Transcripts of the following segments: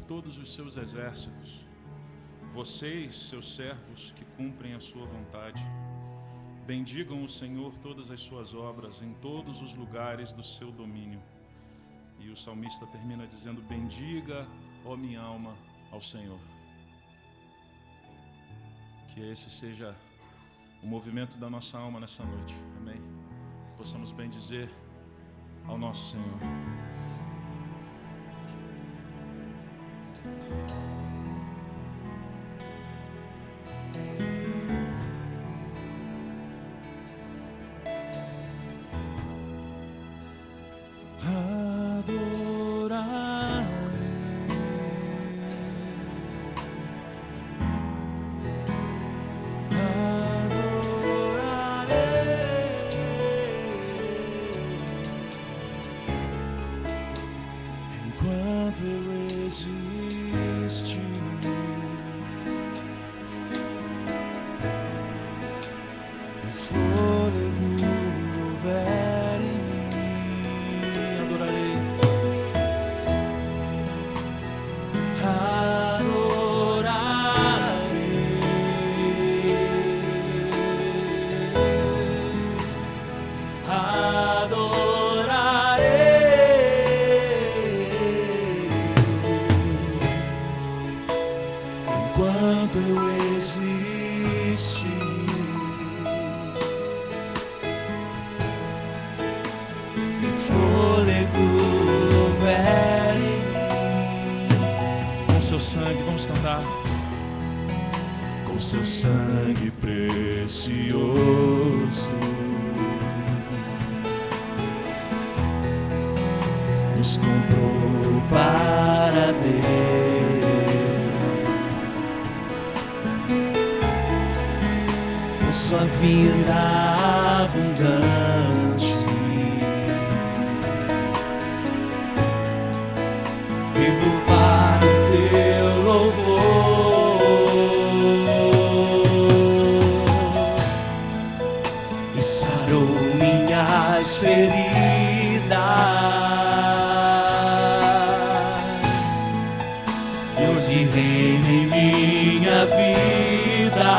todos os seus exércitos, vocês, seus servos, que cumprem a sua vontade. Bendigam o Senhor todas as suas obras, em todos os lugares do seu domínio. E o salmista termina dizendo: bendiga, ó minha alma, ao Senhor. Que esse seja o movimento da nossa alma nessa noite, amém? Possamos bendizer ao nosso Senhor. Seu sangue precioso nos comprou para Deus, por sua vida abundante. Vivo para o teu louvor. Feridas, Deus de reino em minha vida,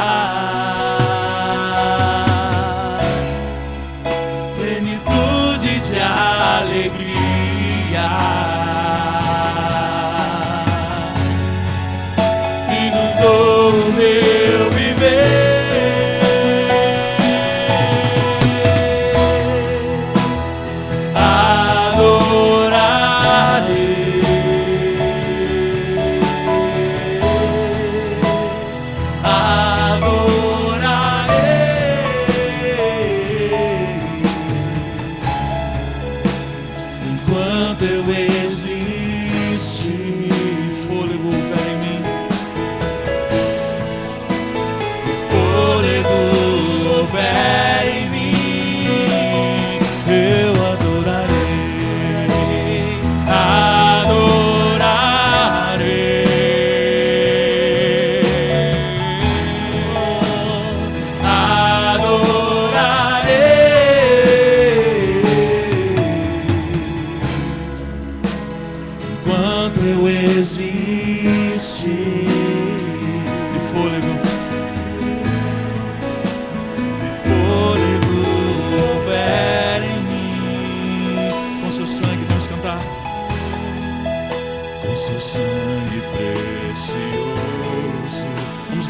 plenitude de alegria, inundou o meu viver.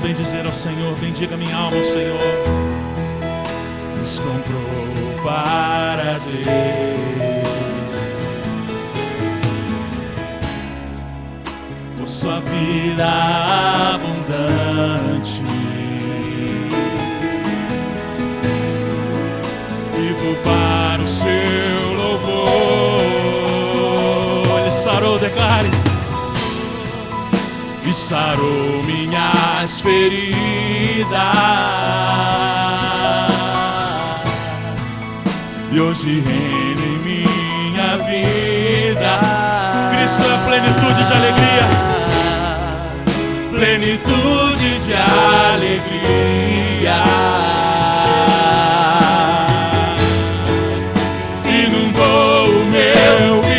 Bendizer ao Senhor, bendiga minha alma ao Senhor. Nos comprou para Deus, por sua vida abundante. Vivo para o seu louvor. Ele sarou, declare. E sarou minhas feridas, e hoje reina em minha vida. Cristo é a plenitude de alegria, plenitude de alegria, inundou o meu viver.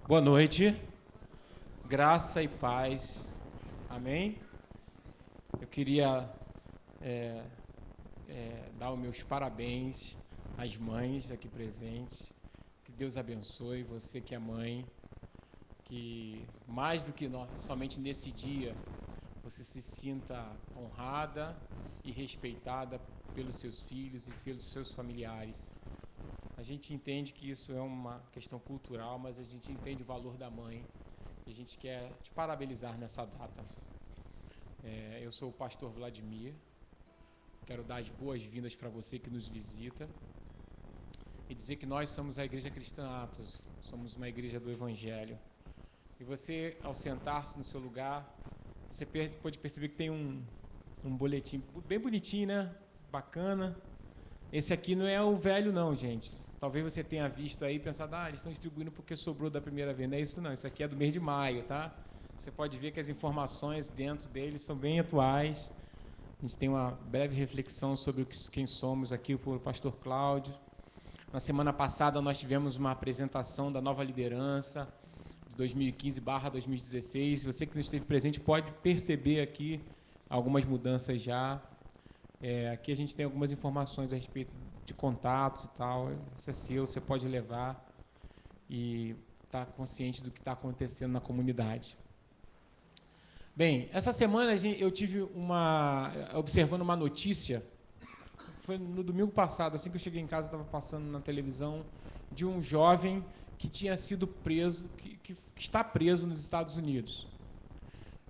Boa noite, graça e paz, amém? Eu queria dar os meus parabéns às mães aqui presentes, que Deus abençoe você que é mãe, que mais do que somente nesse dia, você se sinta honrada e respeitada pelos seus filhos e pelos seus familiares. A gente entende que isso é uma questão cultural, mas a gente entende o valor da mãe e a gente quer te parabenizar nessa data. Eu sou o pastor Vladimir, quero dar as boas-vindas para você que nos visita e dizer que nós somos a Igreja Cristã Atos, somos uma igreja do Evangelho. E você, ao sentar-se no seu lugar, você pode perceber que tem um boletim bem bonitinho, né? Bacana. Esse aqui não é o velho não, gente. Talvez você tenha visto aí e pensado, eles estão distribuindo porque sobrou da primeira vez. Não é isso não, isso aqui é do mês de maio, tá? Você pode ver que as informações dentro dele são bem atuais. A gente tem uma breve reflexão sobre quem somos aqui por pastor Cláudio. Na semana passada nós tivemos uma apresentação da nova liderança de 2015/2016. Você que não esteve presente pode perceber aqui algumas mudanças já. Aqui a gente tem algumas informações a respeito de contatos e tal. Isso é seu, você pode levar e estar consciente do que está acontecendo na comunidade. Bem, essa semana eu tive observando uma notícia, foi no domingo passado, assim que eu cheguei em casa, estava passando na televisão, de um jovem que tinha sido preso, que está preso nos Estados Unidos.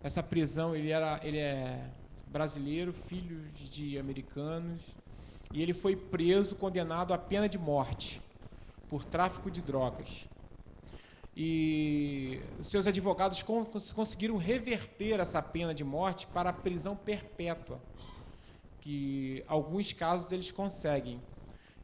Essa prisão, ele é brasileiro, filho de americanos, e ele foi preso, condenado à pena de morte por tráfico de drogas. E os seus advogados conseguiram reverter essa pena de morte para a prisão perpétua, que alguns casos eles conseguem.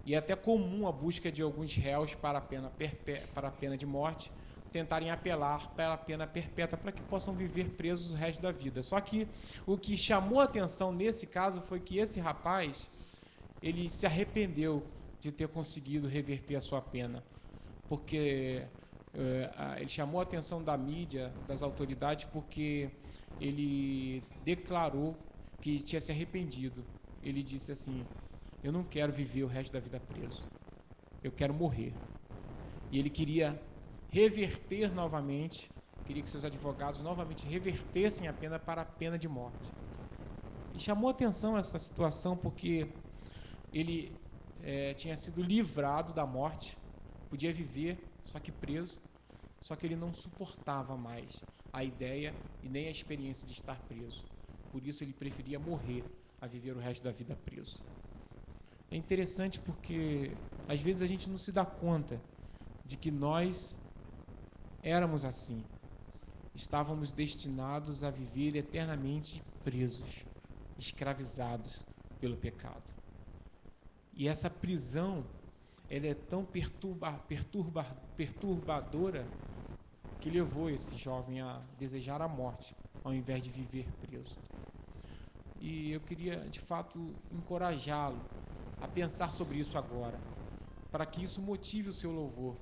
E é até comum a busca de alguns réus para a pena de morte tentarem apelar para a pena perpétua para que possam viver presos o resto da vida. Só que o que chamou a atenção nesse caso foi que esse rapaz, ele se arrependeu de ter conseguido reverter a sua pena, porque ele chamou a atenção da mídia, das autoridades, porque ele declarou que tinha se arrependido. Ele disse assim, eu não quero viver o resto da vida preso, eu quero morrer. E ele queria reverter novamente, queria que seus advogados novamente revertessem a pena para a pena de morte. E chamou atenção essa situação porque ele tinha sido livrado da morte, podia viver, só que preso, só que ele não suportava mais a ideia e nem a experiência de estar preso. Por isso ele preferia morrer a viver o resto da vida preso. É interessante porque às vezes a gente não se dá conta de que nós éramos assim. Estávamos destinados a viver eternamente presos, escravizados pelo pecado. E essa prisão, ela é tão perturbadora que levou esse jovem a desejar a morte, ao invés de viver preso. E eu queria, de fato, encorajá-lo a pensar sobre isso agora, para que isso motive o seu louvor,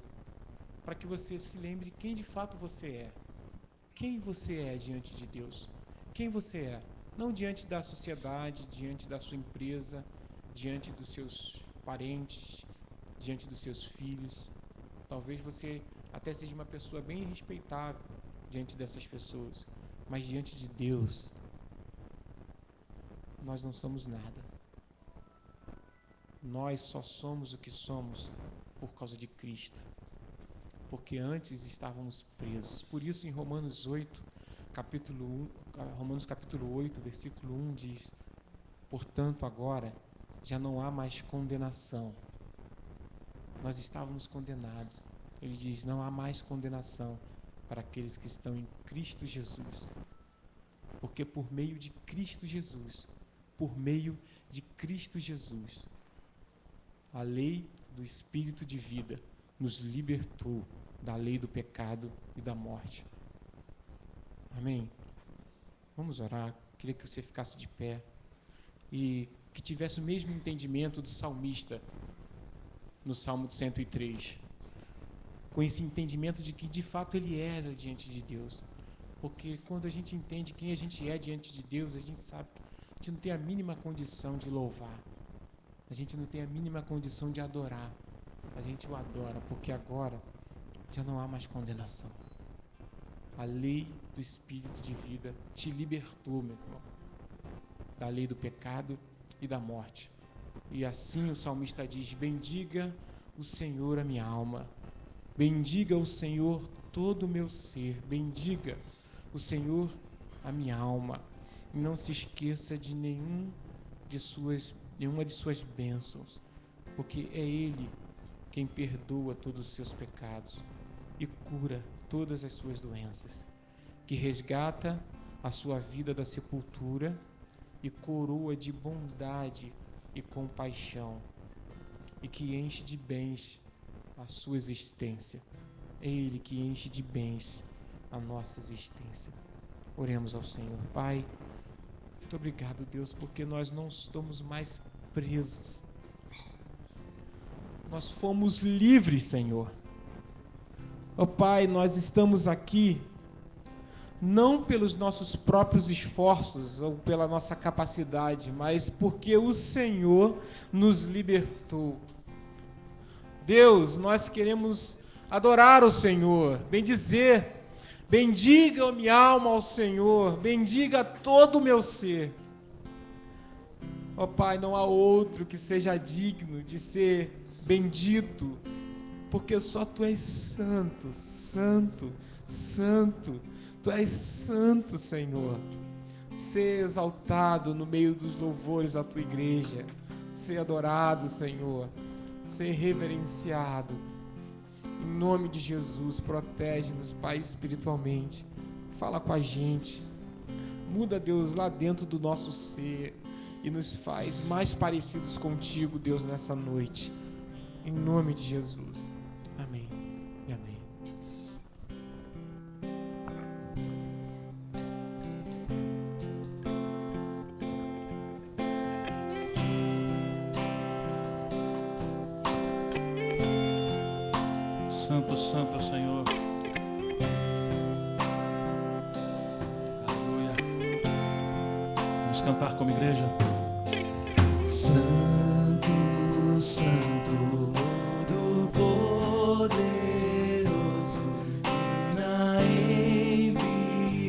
para que você se lembre quem de fato você é. Quem você é diante de Deus? Quem você é? Não diante da sociedade, diante da sua empresa, diante dos seus parentes, diante dos seus filhos. Talvez você até seja uma pessoa bem respeitável diante dessas pessoas, mas diante de Deus, nós não somos nada. Nós só somos o que somos por causa de Cristo, porque antes estávamos presos. Por isso, em Romanos capítulo 8, versículo 1 diz: portanto, agora já não há mais condenação. Nós estávamos condenados. Ele diz: não há mais condenação para aqueles que estão em Cristo Jesus. Porque por meio de Cristo Jesus, a lei do Espírito de vida nos libertou da lei do pecado e da morte. Amém? Vamos orar. Queria que você ficasse de pé e que tivesse o mesmo entendimento do salmista no Salmo 103. com esse entendimento de que de fato ele era diante de Deus. Porque quando a gente entende quem a gente é diante de Deus, a gente sabe que a gente não tem a mínima condição de louvar. A gente não tem a mínima condição de adorar. A gente o adora porque agora já não há mais condenação. A lei do Espírito de vida te libertou, meu irmão, da lei do pecado e da morte. E assim o salmista diz: bendiga o Senhor a minha alma, bendiga o Senhor todo o meu ser, bendiga o Senhor a minha alma, e não se esqueça de nenhuma de suas bênçãos, porque é Ele quem perdoa todos os seus pecados e cura todas as suas doenças, que resgata a sua vida da sepultura e coroa de bondade e compaixão, e que enche de bens a sua existência. É Ele que enche de bens a nossa existência. Oremos ao Senhor. Pai, muito obrigado, Deus, porque nós não estamos mais presos. Nós fomos livres, Senhor. Ó Pai, nós estamos aqui não pelos nossos próprios esforços ou pela nossa capacidade, mas porque o Senhor nos libertou. Deus, nós queremos adorar o Senhor, bendizer, bendiga a minha alma ao Senhor, bendiga todo o meu ser. Ó Pai, não há outro que seja digno de ser bendito, porque só Tu és santo, santo, santo. Tu és santo, Senhor. Ser exaltado no meio dos louvores da Tua igreja, ser adorado, Senhor, ser reverenciado. Em nome de Jesus, protege-nos, Pai, espiritualmente. Fala com a gente. Muda, Deus, lá dentro do nosso ser e nos faz mais parecidos contigo, Deus, nessa noite. Em nome de Jesus. Amém e amém. Santo, santo é o Senhor. Aleluia. Vamos cantar como igreja. Santo, santo, todo-poderoso, reina em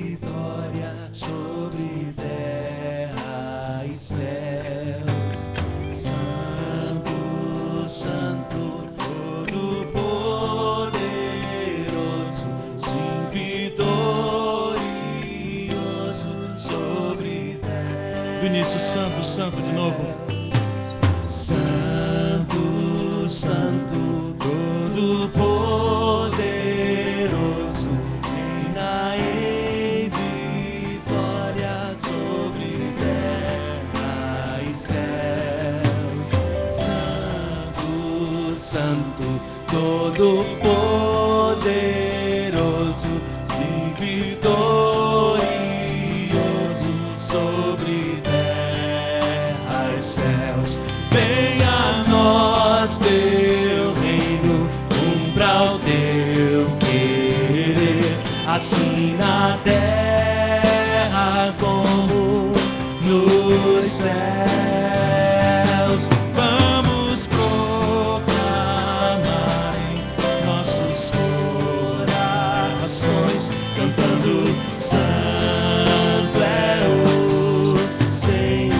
vitória sobre terra e céus. Santo, santo, todo-poderoso, sim, vitorioso sobre terra. Do início, santo, santo de novo. Santo, santo, todo-poderoso, reina em vitória sobre terra e céus. Santo, santo, todo-poderoso, sim, vitorioso sobre terra e céus. Venha a nós teu reino, cumpra o teu querer, assim na terra como nos céus. Vamos proclamar em nossos corações, cantando: Santo é o Senhor.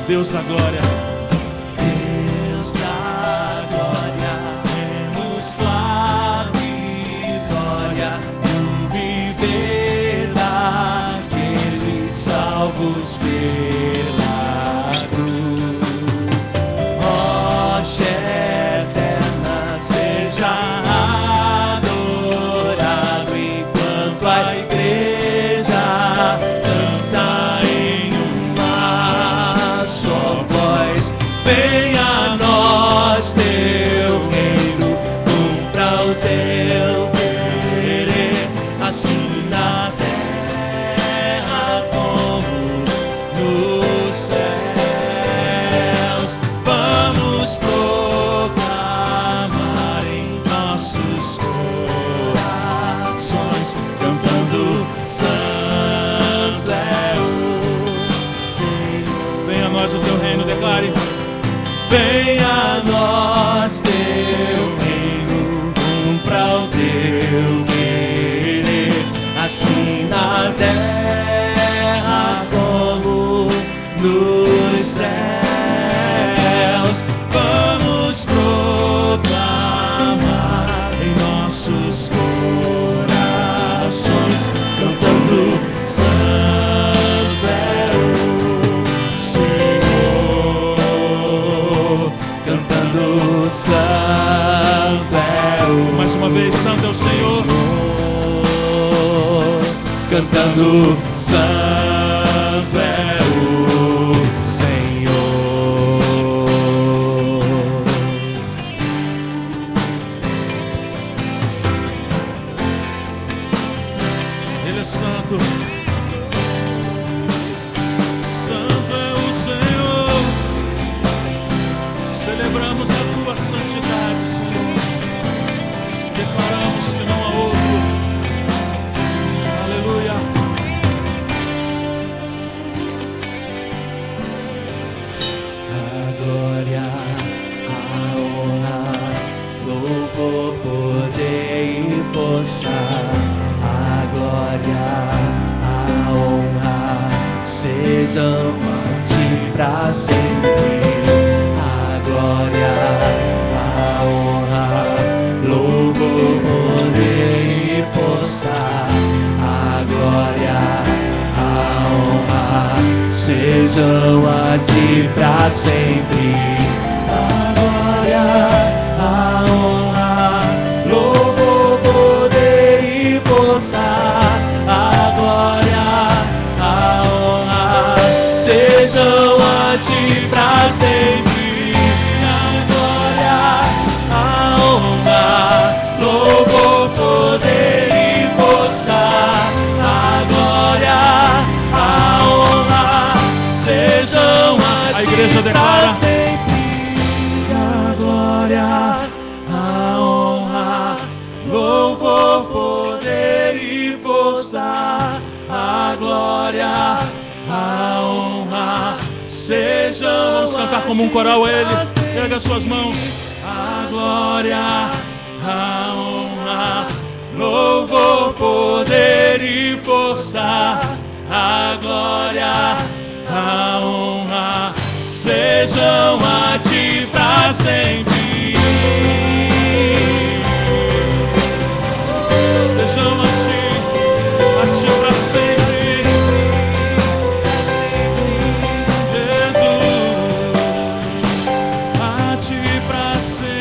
Deus da glória, Deus da glória, vemos tua vitória no viver daqueles salvos pela cruz. Rocha eterna, seja adorado enquanto a igreja canta em uma só voz. Venha a nós teu reino, cumpra o teu querer, assim nossos corações, cantando: Santo é o Senhor. Venha a nós o teu reino, declare: venha a nós teu reino, cumpra o teu querer, assim na terra como nos céus. Vamos proclamar em nossos corações, cantando: Santo é o Senhor, cantando: Santo é o... Mais uma vez, Santo é o Senhor, cantando: Santo é o Senhor. Ele é santo. Santo é o Senhor. Celebramos a tua santidade, Senhor. Declaramos que não há outro. Aleluia. A glória, a honra, louvor, poder e força. A glória, a honra sejam a ti pra sempre. A glória, a honra, louvor, poder e força. A glória, a honra sejam a ti pra sempre. A glória, a honra, louvor, poder e força. A glória, a honra sejam a ti pra sempre. A glória, a honra, louvor, poder e força. A glória, a honra sejam a ti igreja declara: a glória, a honra, louvor, poder e força. A glória, a honra sejam. Vamos cantar como um coral a Ele. Erga suas mãos. A glória, a honra, louvor, poder e força. A glória, a honra sejam a ti pra sempre. Sejam a ti pra sempre. Jesus, a ti pra sempre.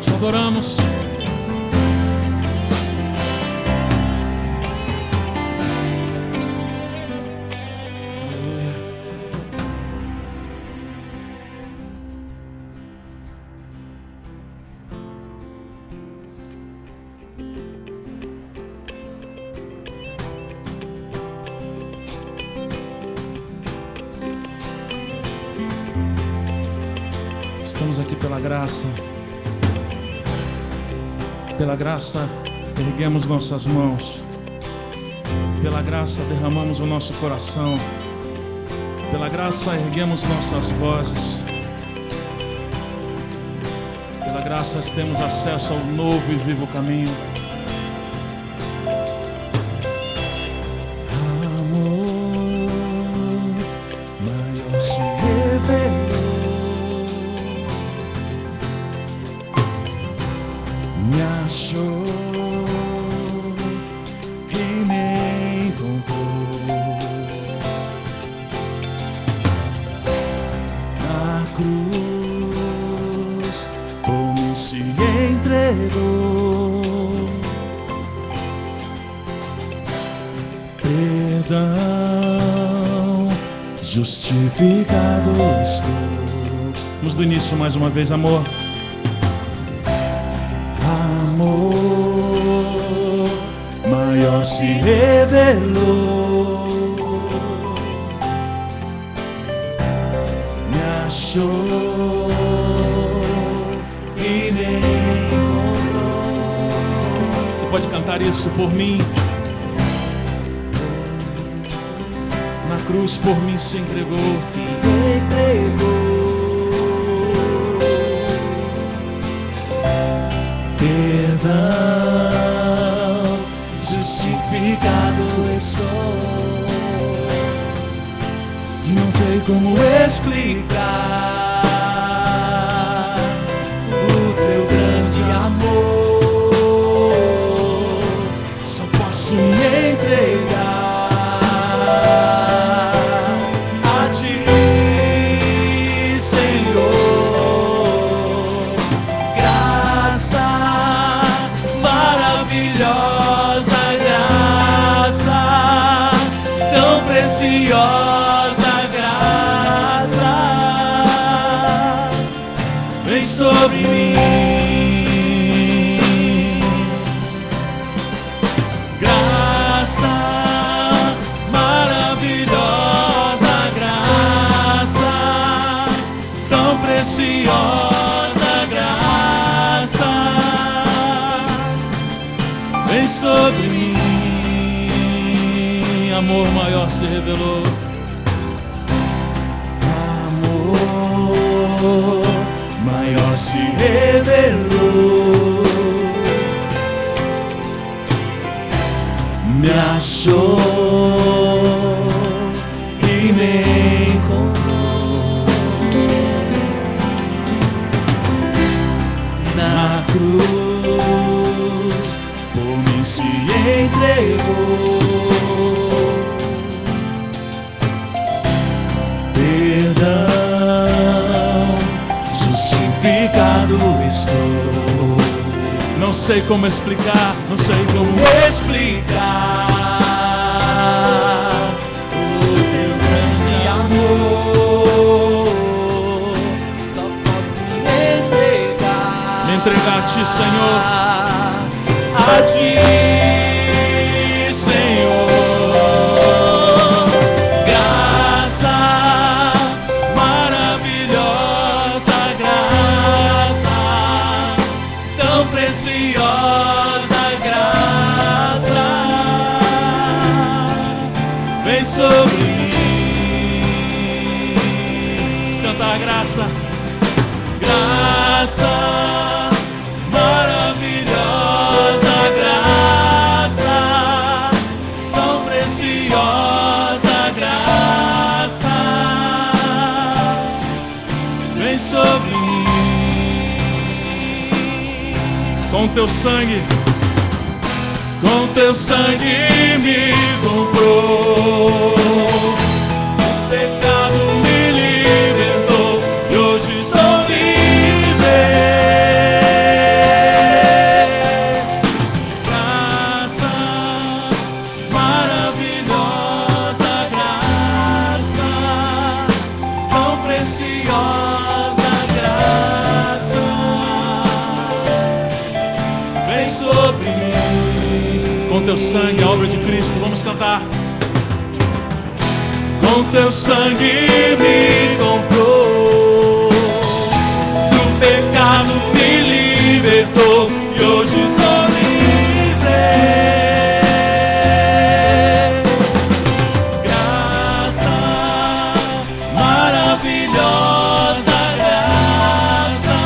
Te adoramos. Estamos aqui pela graça. Pela graça, erguemos nossas mãos. Pela graça, derramamos o nosso coração. Pela graça, erguemos nossas vozes. Pela graça, temos acesso ao novo e vivo caminho. Amor maior se revelou. Me achou e me encontrou na cruz, por mim se entregou. Perdão, justificado estou. Vamos do início mais uma vez, amor. Amor maior se revelou, me achou e me encontrou. Você pode cantar isso por mim? Na cruz por mim se entregou. Perdão, justificado estou. Não sei como explicar o teu grande amor. Só posso me entregar a ti, Senhor. Graça maravilhosa, graça tão preciosa, graça vem sobre mim. Graça maravilhosa, graça tão preciosa, graça vem sobre mim. Amor maior se revelou. Amor maior se revelou. Me achou e me encontrou. Na cruz por mim se entregou. Perdão, justificado estou. Não sei como explicar, não sei como explicar o teu grande amor. Só posso me entregar a ti, Senhor. A ti, Senhor. Graça maravilhosa, graça tão preciosa, graça vem sobre mim. Vamos cantar a graça. Graça maravilhosa, graça tão preciosa, graça vem sobre mim. Com teu sangue me comprou. O pecado me libertou e hoje sou livre. Graça maravilhosa, graça tão preciosa, graça vem sobre mim. Com teu sangue, a obra de Cristo, vamos cantar. Com teu sangue me comprou, do pecado me libertou e hoje sou livre. Graça maravilhosa, graça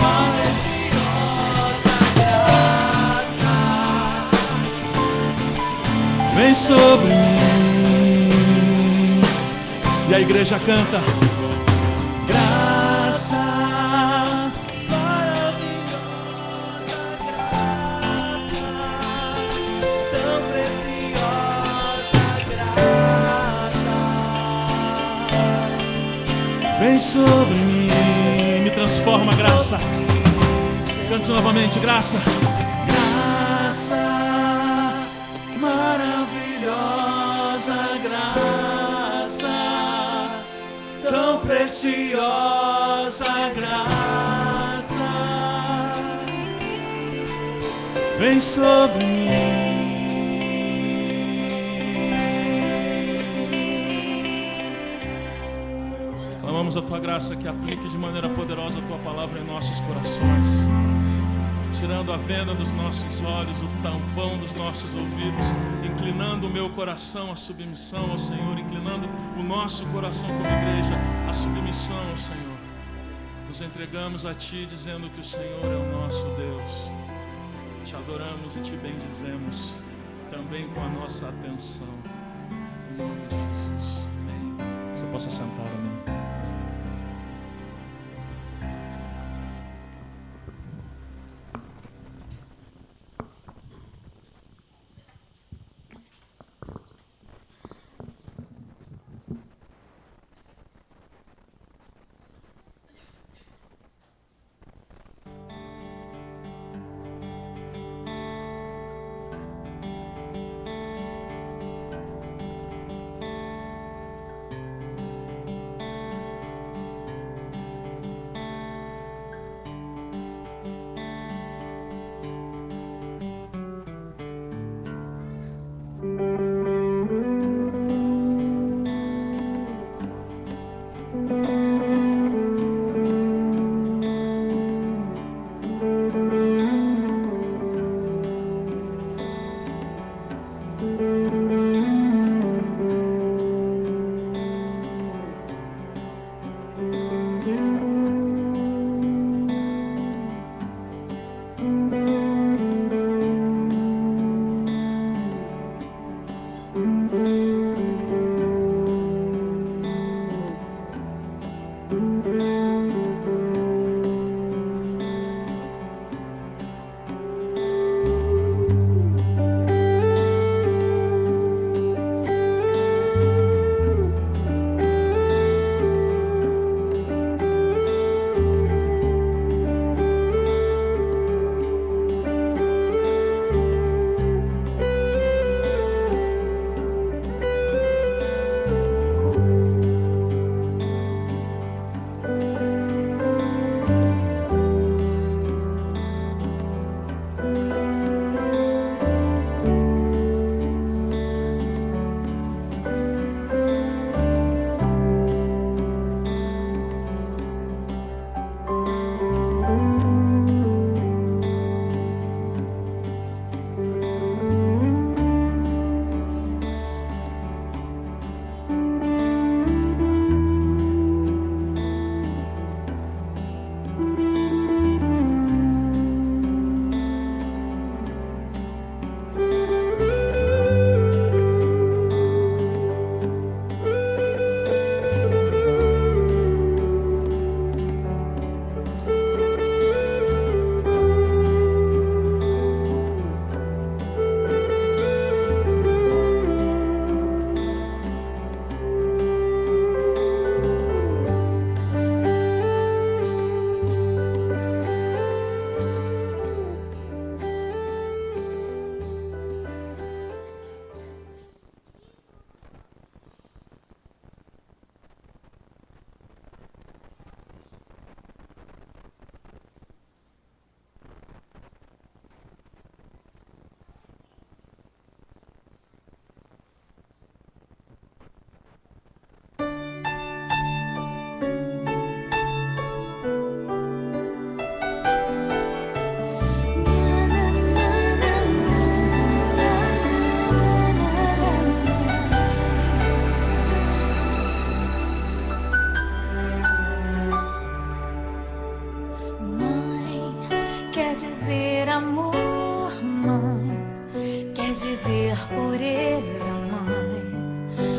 maravilhosa, graça vem sobre mim. E a igreja canta. Graça maravilhosa, graça tão preciosa, graça vem sobre mim. Me transforma, graça. Cante novamente, graça. Graça maravilhosa, graça tão preciosa, graça vem sobre mim. clamamos a Tua graça que aplique de maneira poderosa a Tua palavra em nossos corações, tirando a venda dos nossos olhos, o tampão dos nossos ouvidos, inclinando o meu coração à submissão ao Senhor, inclinando o nosso coração como igreja à submissão ao Senhor. Nos entregamos a Ti, dizendo que o Senhor é o nosso Deus. Te adoramos e Te bendizemos, também com a nossa atenção. Em nome de Jesus. Amém. Você possa sentar, amém.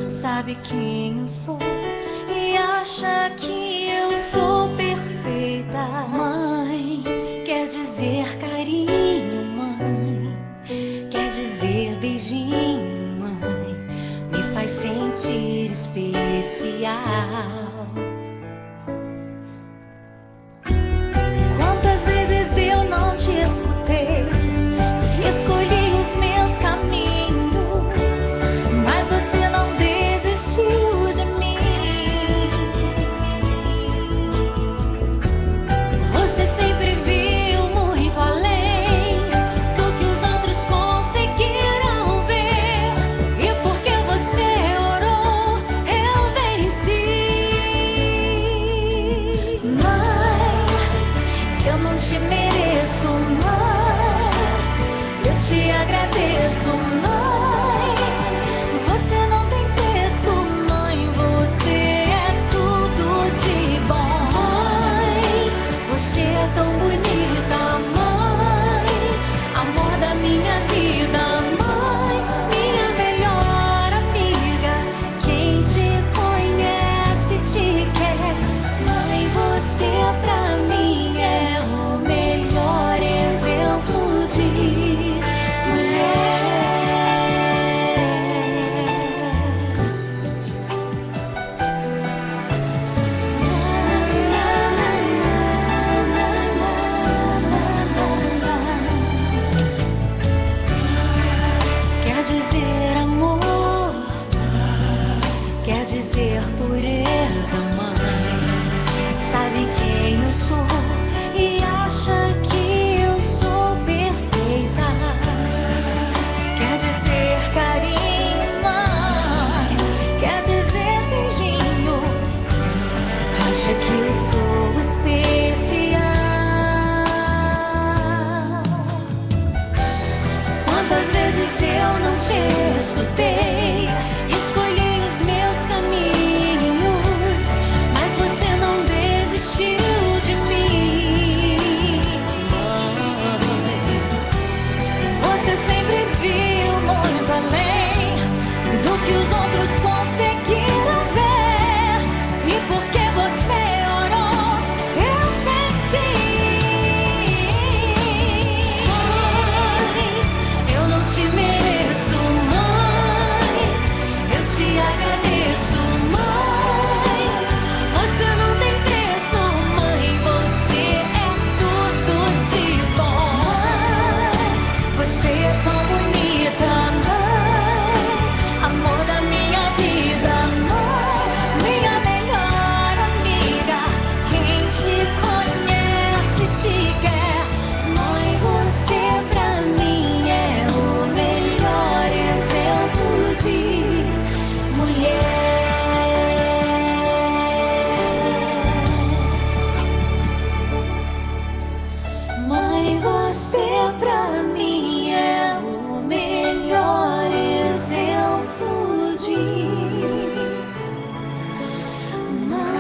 Sabe quem eu sou e acha que eu sou perfeita. Mãe, quer dizer carinho, mãe, quer dizer beijinho, mãe, me faz sentir especial. Quantas vezes eu não te escutei e escolhi os meus caminhos, mas você não desistiu de mim. Você sempre viu muito além do que os outros conseguiram ver, e porque você orou, eu venci. te mereço, mãe. Eu te agradeço, mãe. Você não tem preço, mãe. Você é tudo de bom, mãe. Você é tão bonita, mãe. Amor da minha vida, mãe. Minha melhor amiga. Quem te conhece te quer. Mãe, você pra mim é o melhor exemplo de mulher. Quer dizer amor, quer dizer pureza, mãe. Sabe quem eu sou e acha que eu sou perfeita. Quer dizer carinho, mãe. Quer dizer beijinho. Acha que eu sou especial. Quantas vezes eu não te escutei, escolhi os meus caminhos, mas você não desistiu de mim. Você sempre viu muito além do que os outros conseguiram ver. E porque você orou, eu venci. Mãe, eu não te mereço, mãe. Eu te agradeço, mãe. Você não tem preço, mãe. Você é tudo de bom, mãe. Você é tão bonita, mãe. Amor da minha vida, mãe. Minha melhor amiga. Quem te conhece te quer. Mãe, você pra mim é o melhor exemplo de mulher. Mãe, você pra mim é o melhor exemplo de mãe.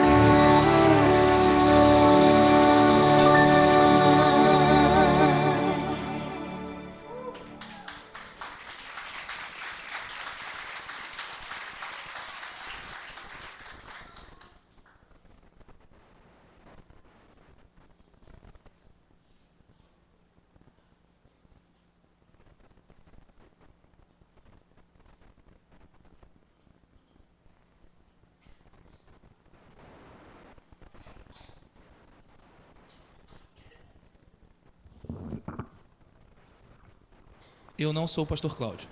Eu não sou o pastor Cláudio.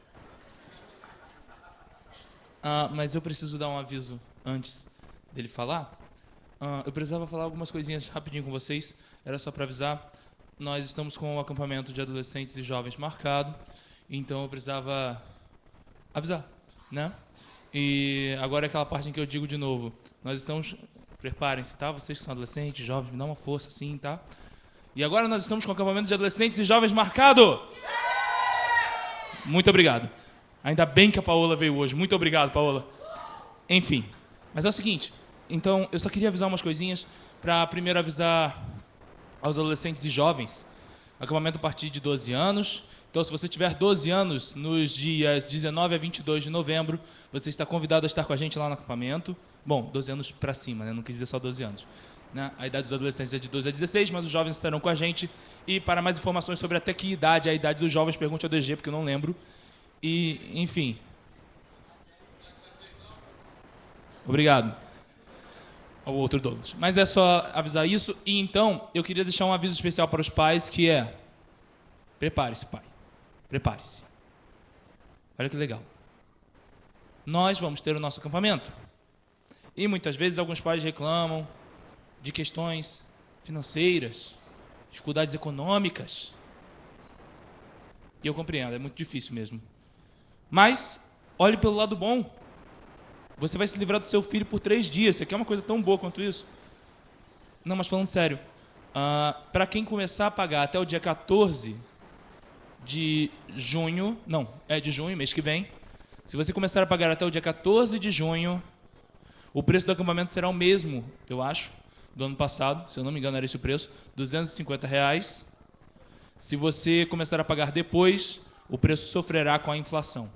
Mas eu preciso dar um aviso antes dele falar. Eu precisava falar algumas coisinhas rapidinho com vocês. Era só para avisar. Nós estamos com o acampamento de adolescentes e jovens marcado. Então eu precisava avisar, né? E agora é aquela parte em que eu digo de novo. Nós estamos... Preparem-se, tá? Vocês que são adolescentes, jovens, me dá uma força assim, tá? E agora nós estamos com o acampamento de adolescentes e jovens marcado. Muito obrigado. Ainda bem que a Paola veio hoje. Muito obrigado, Paola. Enfim, mas é o seguinte. Então, eu só queria avisar umas coisinhas para primeiro avisar aos adolescentes e jovens. Acampamento a partir de 12 anos. Então, se você tiver 12 anos, nos dias 19 a 22 de novembro, você está convidado a estar com a gente lá no acampamento. Bom, 12 anos para cima, né? Não quis dizer só 12 anos. Né? A idade dos adolescentes é de 12 a 16, mas os jovens estarão com a gente. E para mais informações sobre até que idade é a idade dos jovens, pergunte ao DG, porque eu não lembro. E, enfim. Obrigado ao outro Douglas. Mas é só avisar isso. E então, eu queria deixar um aviso especial para os pais, que é... Prepare-se, pai. Prepare-se. Olha que legal. Nós vamos ter o nosso acampamento. E muitas vezes alguns pais reclamam de questões financeiras, dificuldades econômicas. E eu compreendo, é muito difícil mesmo. Mas, olhe pelo lado bom. Você vai se livrar do seu filho por 3 dias. Você quer uma coisa tão boa quanto isso? Não, mas falando sério, Para quem começar a pagar até o dia 14 de junho, de junho, mês que vem, se você começar a pagar até o dia 14 de junho, o preço do acampamento será o mesmo, eu acho, do ano passado, se eu não me engano era esse o preço, R$ 250. Se você começar a pagar depois, o preço sofrerá com a inflação.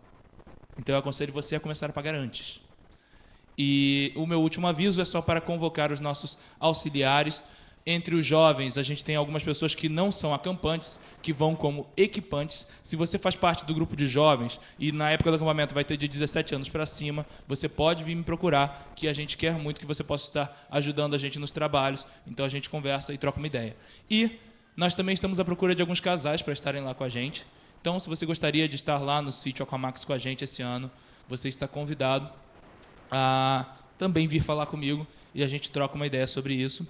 Então eu aconselho você a começar a pagar antes. E o meu último aviso é só para convocar os nossos auxiliares. Entre os jovens, a gente tem algumas pessoas que não são acampantes, que vão como equipantes. Se você faz parte do grupo de jovens e na época do acampamento vai ter de 17 anos para cima, você pode vir me procurar, que a gente quer muito que você possa estar ajudando a gente nos trabalhos. Então a gente conversa e troca uma ideia. E nós também estamos à procura de alguns casais para estarem lá com a gente. Então, se você gostaria de estar lá no sítio Aquamax com a gente esse ano, você está convidado a também vir falar comigo e a gente troca uma ideia sobre isso.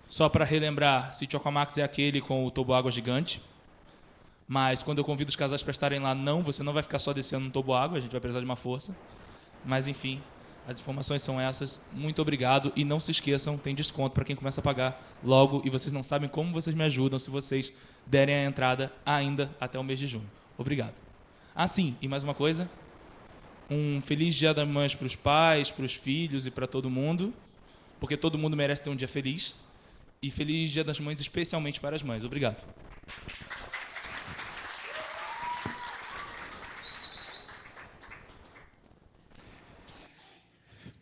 Só para relembrar, sítio Aquamax é aquele com o toboágua gigante. Mas quando eu convido os casais para estarem lá, você não vai ficar só descendo no toboágua, a gente vai precisar de uma força. Mas enfim, as informações são essas. Muito obrigado e não se esqueçam, tem desconto para quem começa a pagar logo e vocês não sabem como vocês me ajudam se vocês derem a entrada ainda até o mês de junho. Obrigado. Sim, e mais uma coisa. Um feliz Dia das Mães para os pais, para os filhos e para todo mundo, porque todo mundo merece ter um dia feliz. E feliz Dia das Mães especialmente para as mães. Obrigado.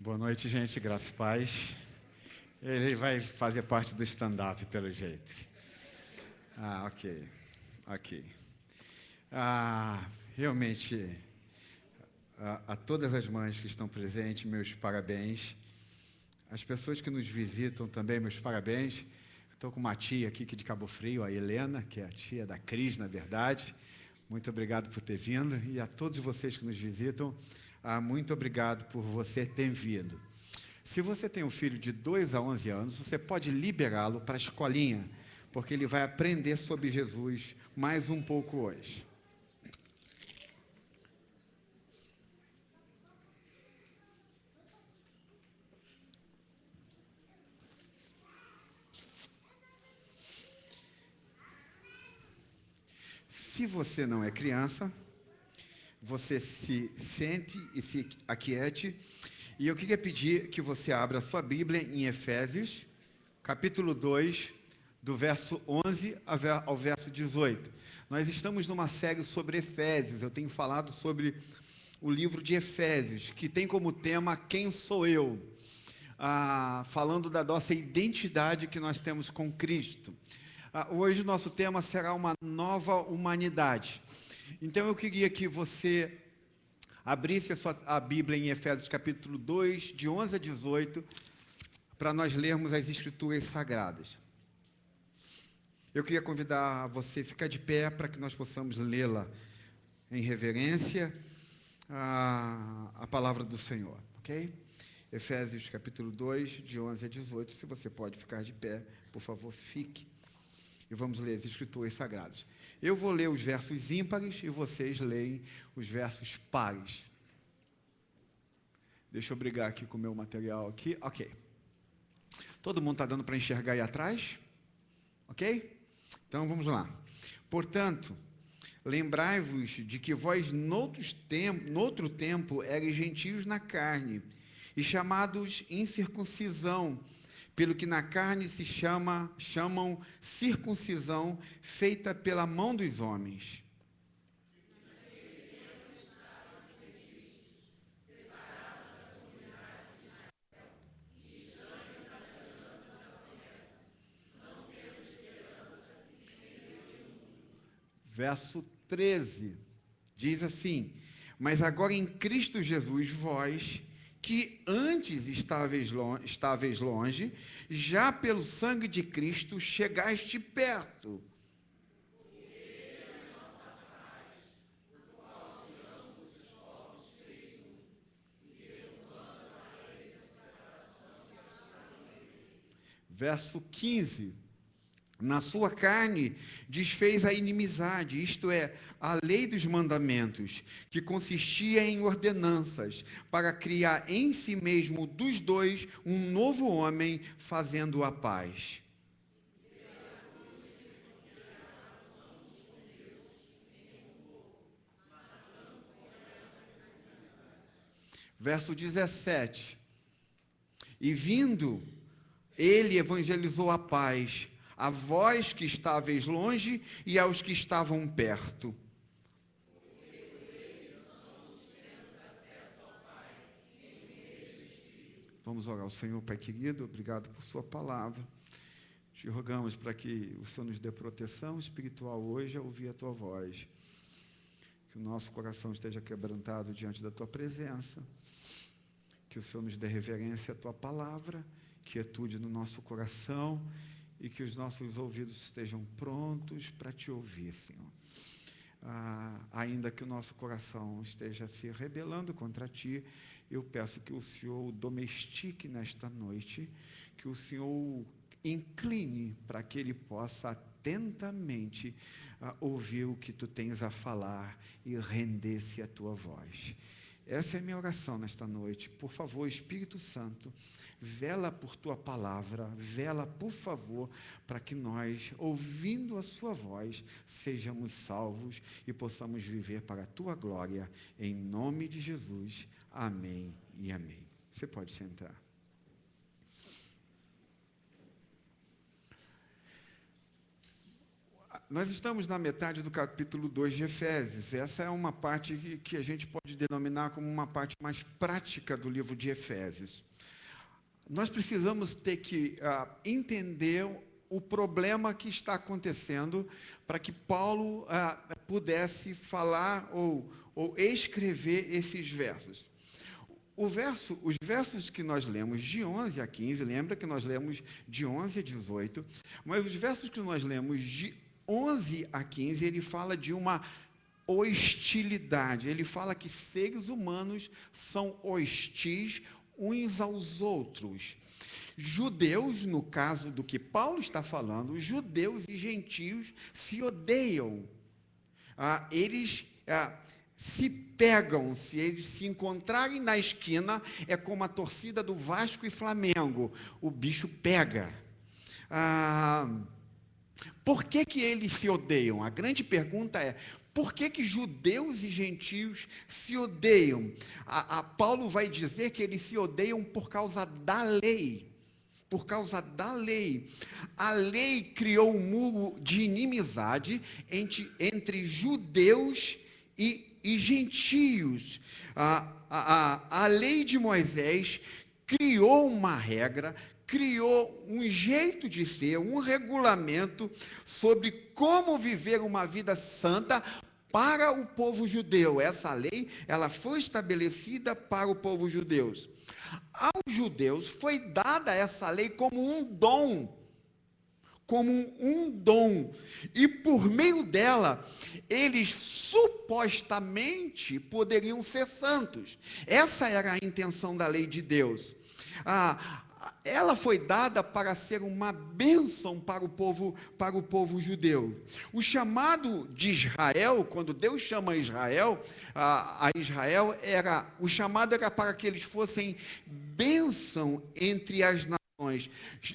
Boa noite, gente. Graça e paz. Ele vai fazer parte do stand-up, pelo jeito. Ok. Realmente, a todas as mães que estão presentes, meus parabéns. As pessoas que nos visitam também, meus parabéns. Estou com uma tia aqui de Cabo Frio, a Helena, que é a tia da Cris, na verdade. Muito obrigado por ter vindo. E a todos vocês que nos visitam, muito obrigado por você ter vindo. Se você tem um filho de 2 a 11 anos, você pode liberá-lo para a escolinha, porque ele vai aprender sobre Jesus mais um pouco hoje. Se você não é criança, você se sente e se aquiete. E eu queria pedir que você abra a sua Bíblia em Efésios, capítulo 2, do verso 11 ao verso 18. Nós estamos numa série sobre Efésios. Eu tenho falado sobre o livro de Efésios, que tem como tema Quem Sou Eu? Falando da nossa identidade que nós temos com Cristo. Hoje o nosso tema será uma nova humanidade. Então eu queria que você abrisse a Bíblia em Efésios capítulo 2, de 11 a 18, para nós lermos as Escrituras Sagradas. Eu queria convidar você a ficar de pé para que nós possamos lê-la em reverência a palavra do Senhor, ok? Efésios capítulo 2, de 11 a 18, se você pode ficar de pé, por favor, fique. E vamos ler as Escrituras Sagradas. Eu vou ler os versos ímpares e vocês leem os versos pares. Deixa eu brigar aqui com o meu material aqui. Ok. Todo mundo está dando para enxergar aí atrás? Ok? Então vamos lá. Portanto, lembrai-vos de que vós noutro tempo erais gentios na carne e chamados incircuncisão, pelo que na carne se chamam circuncisão feita pela mão dos homens. Verso 13, diz assim: mas agora em Cristo Jesus, vós, que antes estáveis longe, já pelo sangue de Cristo chegaste perto. Verso 15, Na sua carne desfez a inimizade, isto é, a lei dos mandamentos, que consistia em ordenanças, para criar em si mesmo dos dois um novo homem, fazendo a paz. Verso 17. E vindo, ele evangelizou a paz, a vós que estáveis longe e aos que estavam perto. Vamos orar ao Senhor, Pai querido, obrigado por sua palavra. Te rogamos para que o Senhor nos dê proteção espiritual hoje ao ouvir a tua voz. Que o nosso coração esteja quebrantado diante da tua presença. Que o Senhor nos dê reverência à tua palavra, quietude no nosso coração e que os nossos ouvidos estejam prontos para te ouvir, Senhor. Ainda que o nosso coração esteja se rebelando contra ti, eu peço que o Senhor o domestique nesta noite, que o Senhor o incline para que ele possa atentamente ouvir o que tu tens a falar e render-se à tua voz. Essa é a minha oração nesta noite. Por favor, Espírito Santo, vela por tua palavra, vela, por favor, para que nós, ouvindo a sua voz, sejamos salvos e possamos viver para a tua glória, em nome de Jesus. Amém e amém. Você pode sentar. Nós estamos na metade do capítulo 2 de Efésios. Essa é uma parte que a gente pode denominar como uma parte mais prática do livro de Efésios. Nós precisamos ter que entender o problema que está acontecendo para que Paulo pudesse falar ou escrever esses versos. Os versos que nós lemos de 11 a 15, lembra que nós lemos de 11 a 18, mas os versos que nós lemos de 11 a 15, ele fala de uma hostilidade, ele fala que seres humanos são hostis uns aos outros. Judeus, no caso do que Paulo está falando, judeus e gentios se odeiam. Eles se pegam, se eles se encontrarem na esquina, é como a torcida do Vasco e Flamengo, o bicho pega. Por que eles se odeiam? A grande pergunta é, por que judeus e gentios se odeiam? Paulo vai dizer que eles se odeiam por causa da lei. Por causa da lei. A lei criou um muro de inimizade entre judeus e gentios. A lei de Moisés criou uma regra, criou um jeito de ser, um regulamento sobre como viver uma vida santa para o povo judeu. Essa lei, ela foi estabelecida para o povo judeu. Aos judeus foi dada essa lei como um dom. E por meio dela, eles supostamente poderiam ser santos. Essa era a intenção da lei de Deus. Ela foi dada para ser uma bênção para o povo judeu. O chamado de Israel, quando Deus chama Israel, o chamado era para que eles fossem bênção entre as nações.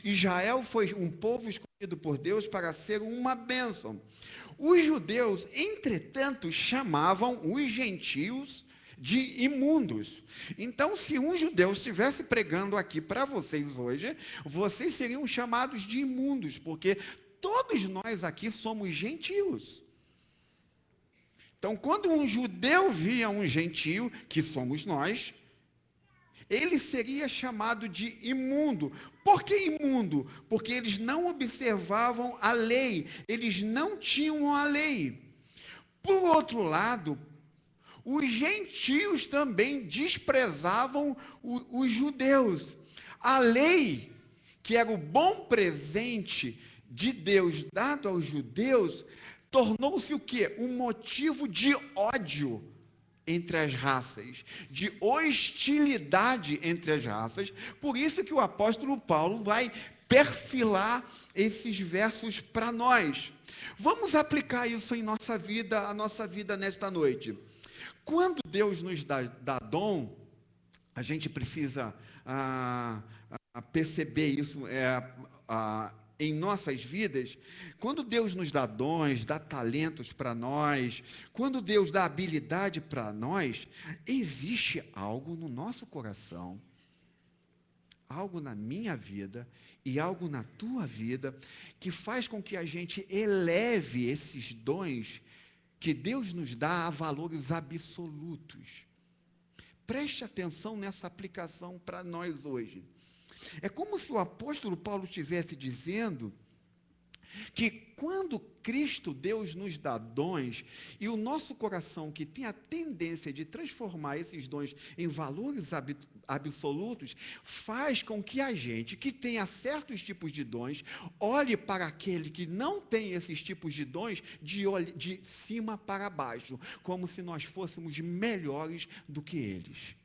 Israel foi um povo escolhido por Deus para ser uma bênção. Os judeus, entretanto, chamavam os gentios de imundos. Então, se um judeu estivesse pregando aqui para vocês hoje, vocês seriam chamados de imundos, porque todos nós aqui somos gentios. Então, quando um judeu via um gentio, que somos nós, ele seria chamado de imundo. Por que imundo? Porque eles não observavam a lei, eles não tinham a lei. Por outro lado, os gentios também desprezavam os judeus. A lei, que era o bom presente de Deus dado aos judeus, tornou-se o quê? Um motivo de ódio entre as raças, de hostilidade entre as raças. Por isso que o apóstolo Paulo vai perfilar esses versos para nós. Vamos aplicar isso em nossa vida, a nossa vida nesta noite. Quando Deus nos dá dom, a gente precisa perceber isso em nossas vidas. Quando Deus nos dá dons, dá talentos para nós, quando Deus dá habilidade para nós, existe algo no nosso coração, algo na minha vida e algo na tua vida, que faz com que a gente eleve esses dons que Deus nos dá a valores absolutos. Preste atenção nessa aplicação para nós hoje. É como se o apóstolo Paulo estivesse dizendo que quando Cristo, Deus, nos dá dons, e o nosso coração, que tem a tendência de transformar esses dons em valores absolutos, faz com que a gente, que tenha certos tipos de dons, olhe para aquele que não tem esses tipos de dons de cima para baixo, como se nós fôssemos melhores do que eles.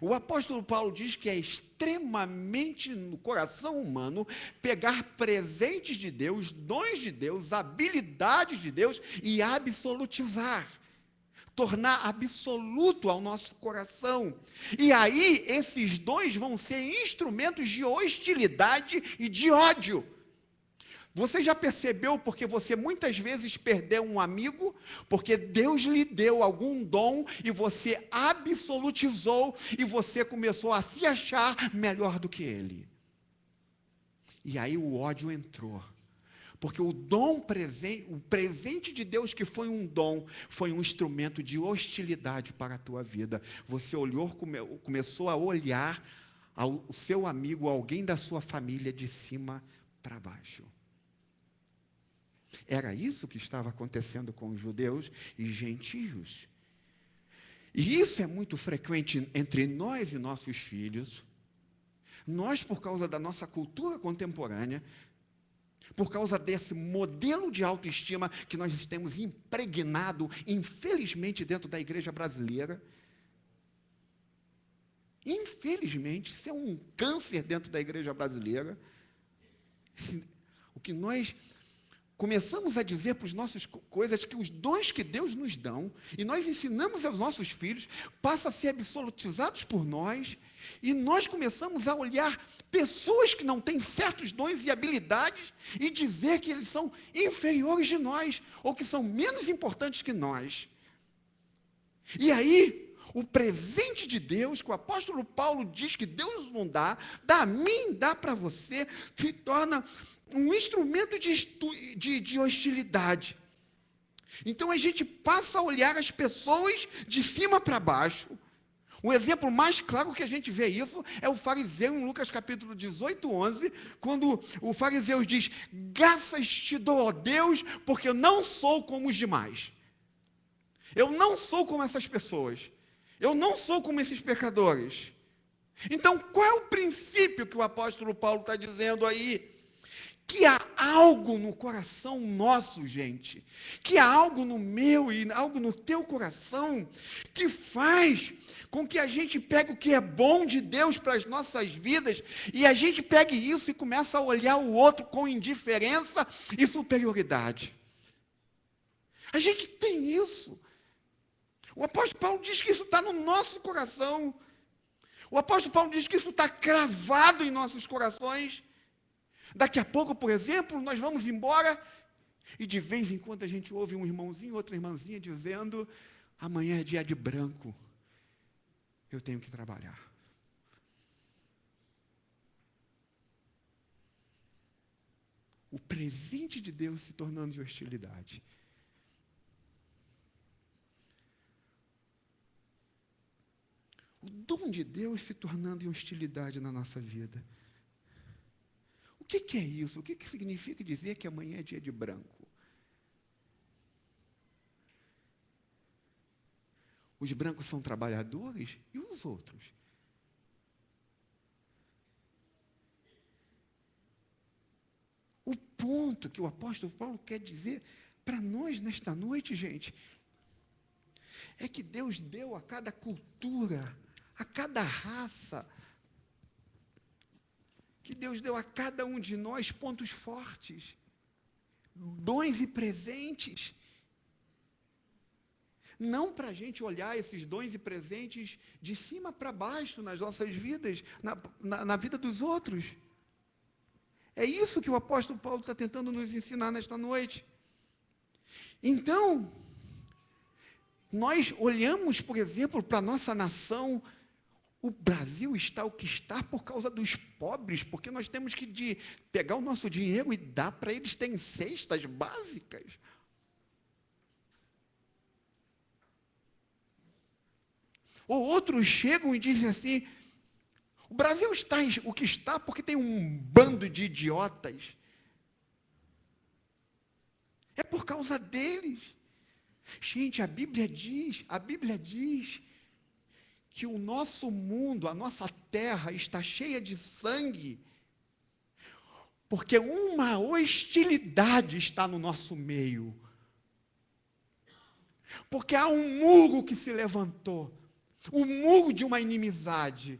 O apóstolo Paulo diz que é extremamente no coração humano pegar presentes de Deus, dons de Deus, habilidades de Deus e absolutizar, tornar absoluto ao nosso coração. E aí esses dons vão ser instrumentos de hostilidade e de ódio. Você já percebeu porque você muitas vezes perdeu um amigo, porque Deus lhe deu algum dom e você absolutizou e você começou a se achar melhor do que ele. E aí o ódio entrou. Porque o presente de Deus, que foi um dom, foi um instrumento de hostilidade para a tua vida. Você começou a olhar o seu amigo, alguém da sua família, de cima para baixo. Era isso que estava acontecendo com os judeus e gentios. E isso é muito frequente entre nós e nossos filhos. Nós, por causa da nossa cultura contemporânea, por causa desse modelo de autoestima que nós temos impregnado, infelizmente, dentro da igreja brasileira. Infelizmente, isso é um câncer dentro da igreja brasileira. O que nós começamos a dizer para os nossos coisas, que os dons que Deus nos dão, e nós ensinamos aos nossos filhos, passam a ser absolutizados por nós, e nós começamos a olhar pessoas que não têm certos dons e habilidades, e dizer que eles são inferiores de nós, ou que são menos importantes que nós. E aí, o presente de Deus, que o apóstolo Paulo diz que Deus não dá a mim, dá para você, se torna um instrumento de hostilidade. Então a gente passa a olhar as pessoas de cima para baixo. O exemplo mais claro que a gente vê isso é o fariseu em Lucas capítulo 18, 11, quando o fariseu diz: graças te dou, ó Deus, porque eu não sou como os demais. Eu não sou como essas pessoas. Eu não sou como esses pecadores. Então, qual é o princípio que o apóstolo Paulo está dizendo aí? Que há algo no coração nosso, gente, que há algo no meu e algo no teu coração, que faz com que a gente pegue o que é bom de Deus para as nossas vidas, e a gente pegue isso e começa a olhar o outro com indiferença e superioridade. A gente tem isso. O apóstolo Paulo diz que isso está no nosso coração. O apóstolo Paulo diz que isso está cravado em nossos corações. Daqui a pouco, por exemplo, nós vamos embora e de vez em quando a gente ouve um irmãozinho, outra irmãzinha dizendo: amanhã é dia de branco, eu tenho que trabalhar. O presente de Deus se tornando de hostilidade. O dom de Deus se tornando em hostilidade na nossa vida. O que é isso? O que significa dizer que amanhã é dia de branco? Os brancos são trabalhadores e os outros? O ponto que o apóstolo Paulo quer dizer para nós nesta noite, gente, é que Deus deu a cada cultura, a cada raça, que Deus deu a cada um de nós pontos fortes, dons e presentes. Não para a gente olhar esses dons e presentes de cima para baixo nas nossas vidas, na vida dos outros. É isso que o apóstolo Paulo está tentando nos ensinar nesta noite. Então, nós olhamos, por exemplo, para a nossa nação. O Brasil está o que está por causa dos pobres, porque nós temos que pegar o nosso dinheiro e dar para eles terem cestas básicas. Ou outros chegam e dizem assim, o Brasil está o que está porque tem um bando de idiotas. É por causa deles. Gente, a Bíblia diz que o nosso mundo, a nossa terra está cheia de sangue, porque uma hostilidade está no nosso meio. Porque há um muro que se levantou, o muro de uma inimizade.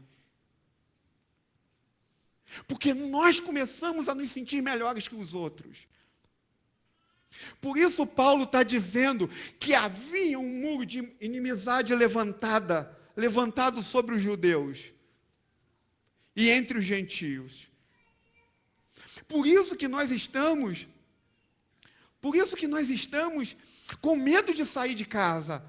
Porque nós começamos a nos sentir melhores que os outros. Por isso Paulo está dizendo que havia um muro de inimizade levantado sobre os judeus e entre os gentios. Por isso que nós estamos com medo de sair de casa.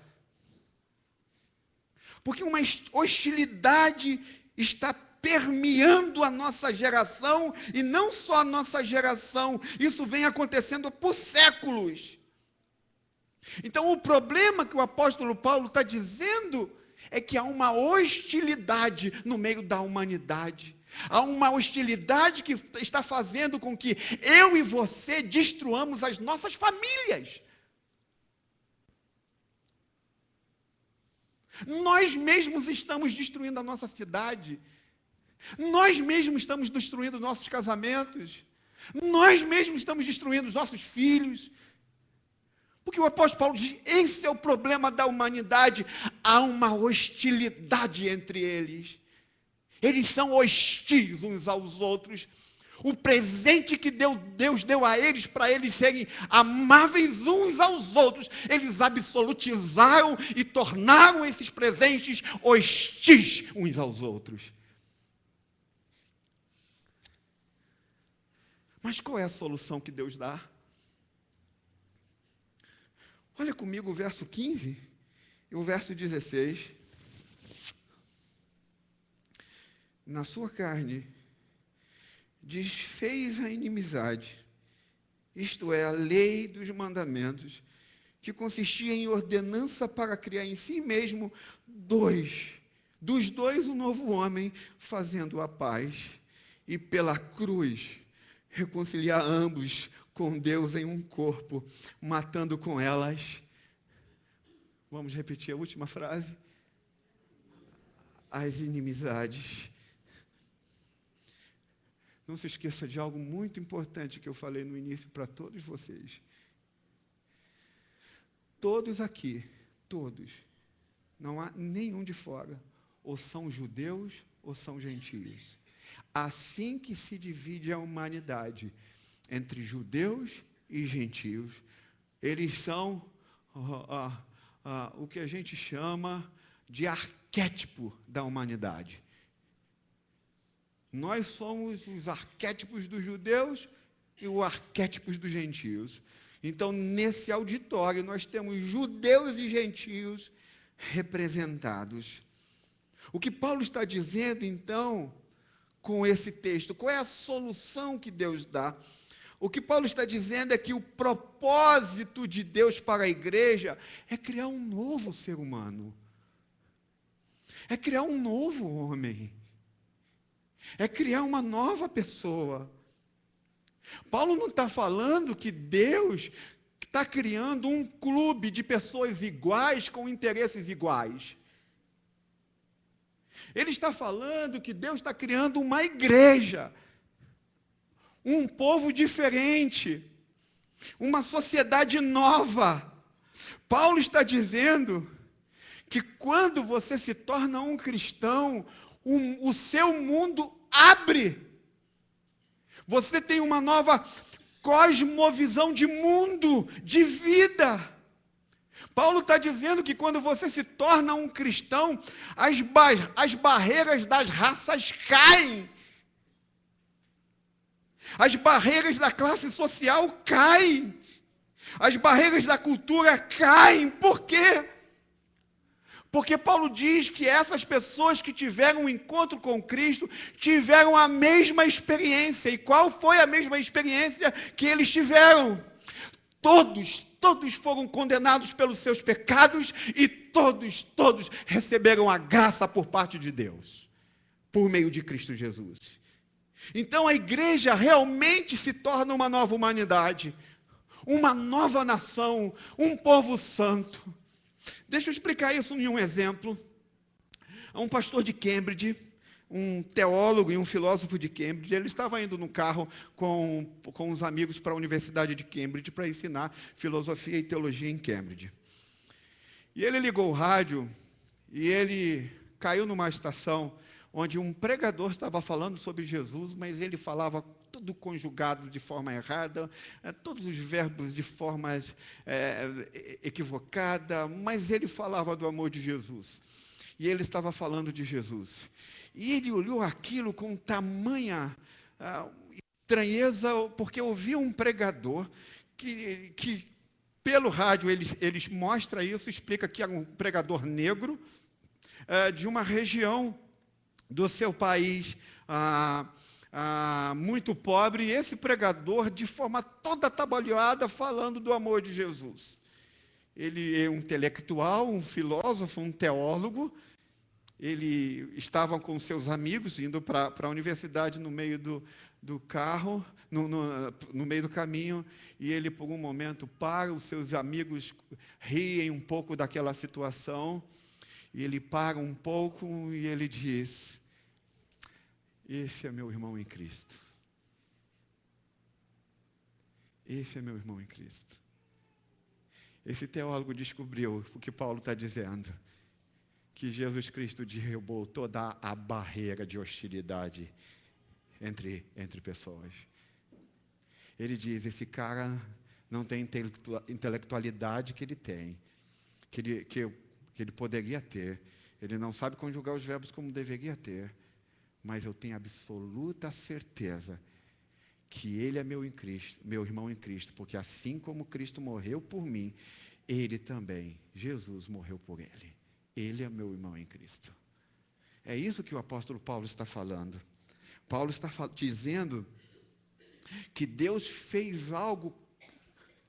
Porque uma hostilidade está permeando a nossa geração, e não só a nossa geração, isso vem acontecendo por séculos. Então, o problema que o apóstolo Paulo está dizendo é que há uma hostilidade no meio da humanidade. Há uma hostilidade que está fazendo com que eu e você destruamos as nossas famílias. Nós mesmos estamos destruindo a nossa cidade. Nós mesmos estamos destruindo nossos casamentos. Nós mesmos estamos destruindo os nossos filhos. Porque o apóstolo Paulo diz, esse é o problema da humanidade. Há uma hostilidade entre eles. Eles são hostis uns aos outros. O presente que Deus deu a eles, para eles serem amáveis uns aos outros, eles absolutizaram e tornaram esses presentes hostis uns aos outros. Mas qual é a solução que Deus dá? Olha comigo o verso 15 e o verso 16. Na sua carne desfez a inimizade, isto é, a lei dos mandamentos, que consistia em ordenança para criar em si mesmo dos dois um novo homem, fazendo a paz, e pela cruz reconciliar ambos com Deus em um corpo, matando com elas, vamos repetir a última frase, as inimizades. Não se esqueça de algo muito importante que eu falei no início para todos vocês. Todos aqui, todos, não há nenhum de fora, ou são judeus ou são gentios. Assim que se divide a humanidade entre judeus e gentios, eles são o que a gente chama de arquétipo da humanidade. Nós somos os arquétipos dos judeus e os arquétipos dos gentios. Então, nesse auditório, nós temos judeus e gentios representados. O que Paulo está dizendo, então, com esse texto? Qual é a solução que Deus dá? O que Paulo está dizendo é que o propósito de Deus para a igreja é criar um novo ser humano. É criar um novo homem. É criar uma nova pessoa. Paulo não está falando que Deus está criando um clube de pessoas iguais com interesses iguais. Ele está falando que Deus está criando uma igreja, um povo diferente, uma sociedade nova. Paulo está dizendo que quando você se torna um cristão, o seu mundo abre. Você tem uma nova cosmovisão de mundo, de vida. Paulo está dizendo que quando você se torna um cristão, as barreiras das raças caem. As barreiras da classe social caem. As barreiras da cultura caem. Por quê? Porque Paulo diz que essas pessoas que tiveram um encontro com Cristo tiveram a mesma experiência. E qual foi a mesma experiência que eles tiveram? Todos foram condenados pelos seus pecados e todos receberam a graça por parte de Deus, por meio de Cristo Jesus. Então a igreja realmente se torna uma nova humanidade, uma nova nação, um povo santo. Deixa eu explicar isso em um exemplo. Um pastor de Cambridge, um teólogo e um filósofo de Cambridge, ele estava indo no carro com os amigos para a Universidade de Cambridge para ensinar filosofia e teologia em Cambridge. E ele ligou o rádio e ele caiu numa estação onde um pregador estava falando sobre Jesus, mas ele falava tudo conjugado de forma errada, todos os verbos de forma equivocada, mas ele falava do amor de Jesus. E ele estava falando de Jesus. E ele olhou aquilo com tamanha estranheza, porque ouvia um pregador que pelo rádio, eles mostra isso, explica que era um pregador negro de uma região do seu país muito pobre, e esse pregador, de forma toda atabalhoada, falando do amor de Jesus. Ele é um intelectual, um filósofo, um teólogo. Ele estava com seus amigos, indo para a universidade no meio do carro, no meio do caminho, e ele, por um momento, para, os seus amigos riem um pouco daquela situação, e ele para um pouco e ele diz: esse é meu irmão em Cristo. Esse é meu irmão em Cristo. Esse teólogo descobriu o que Paulo está dizendo, que Jesus Cristo derrubou toda a barreira de hostilidade entre pessoas. Ele diz: esse cara não tem intelectualidade que ele tem, que ele poderia ter. Ele não sabe conjugar os verbos como deveria ter. Mas eu tenho absoluta certeza que ele é meu irmão em Cristo, porque assim como Cristo morreu por mim, ele também, Jesus, morreu por ele. Ele é meu irmão em Cristo. É isso que o apóstolo Paulo está falando. Paulo está dizendo que Deus fez algo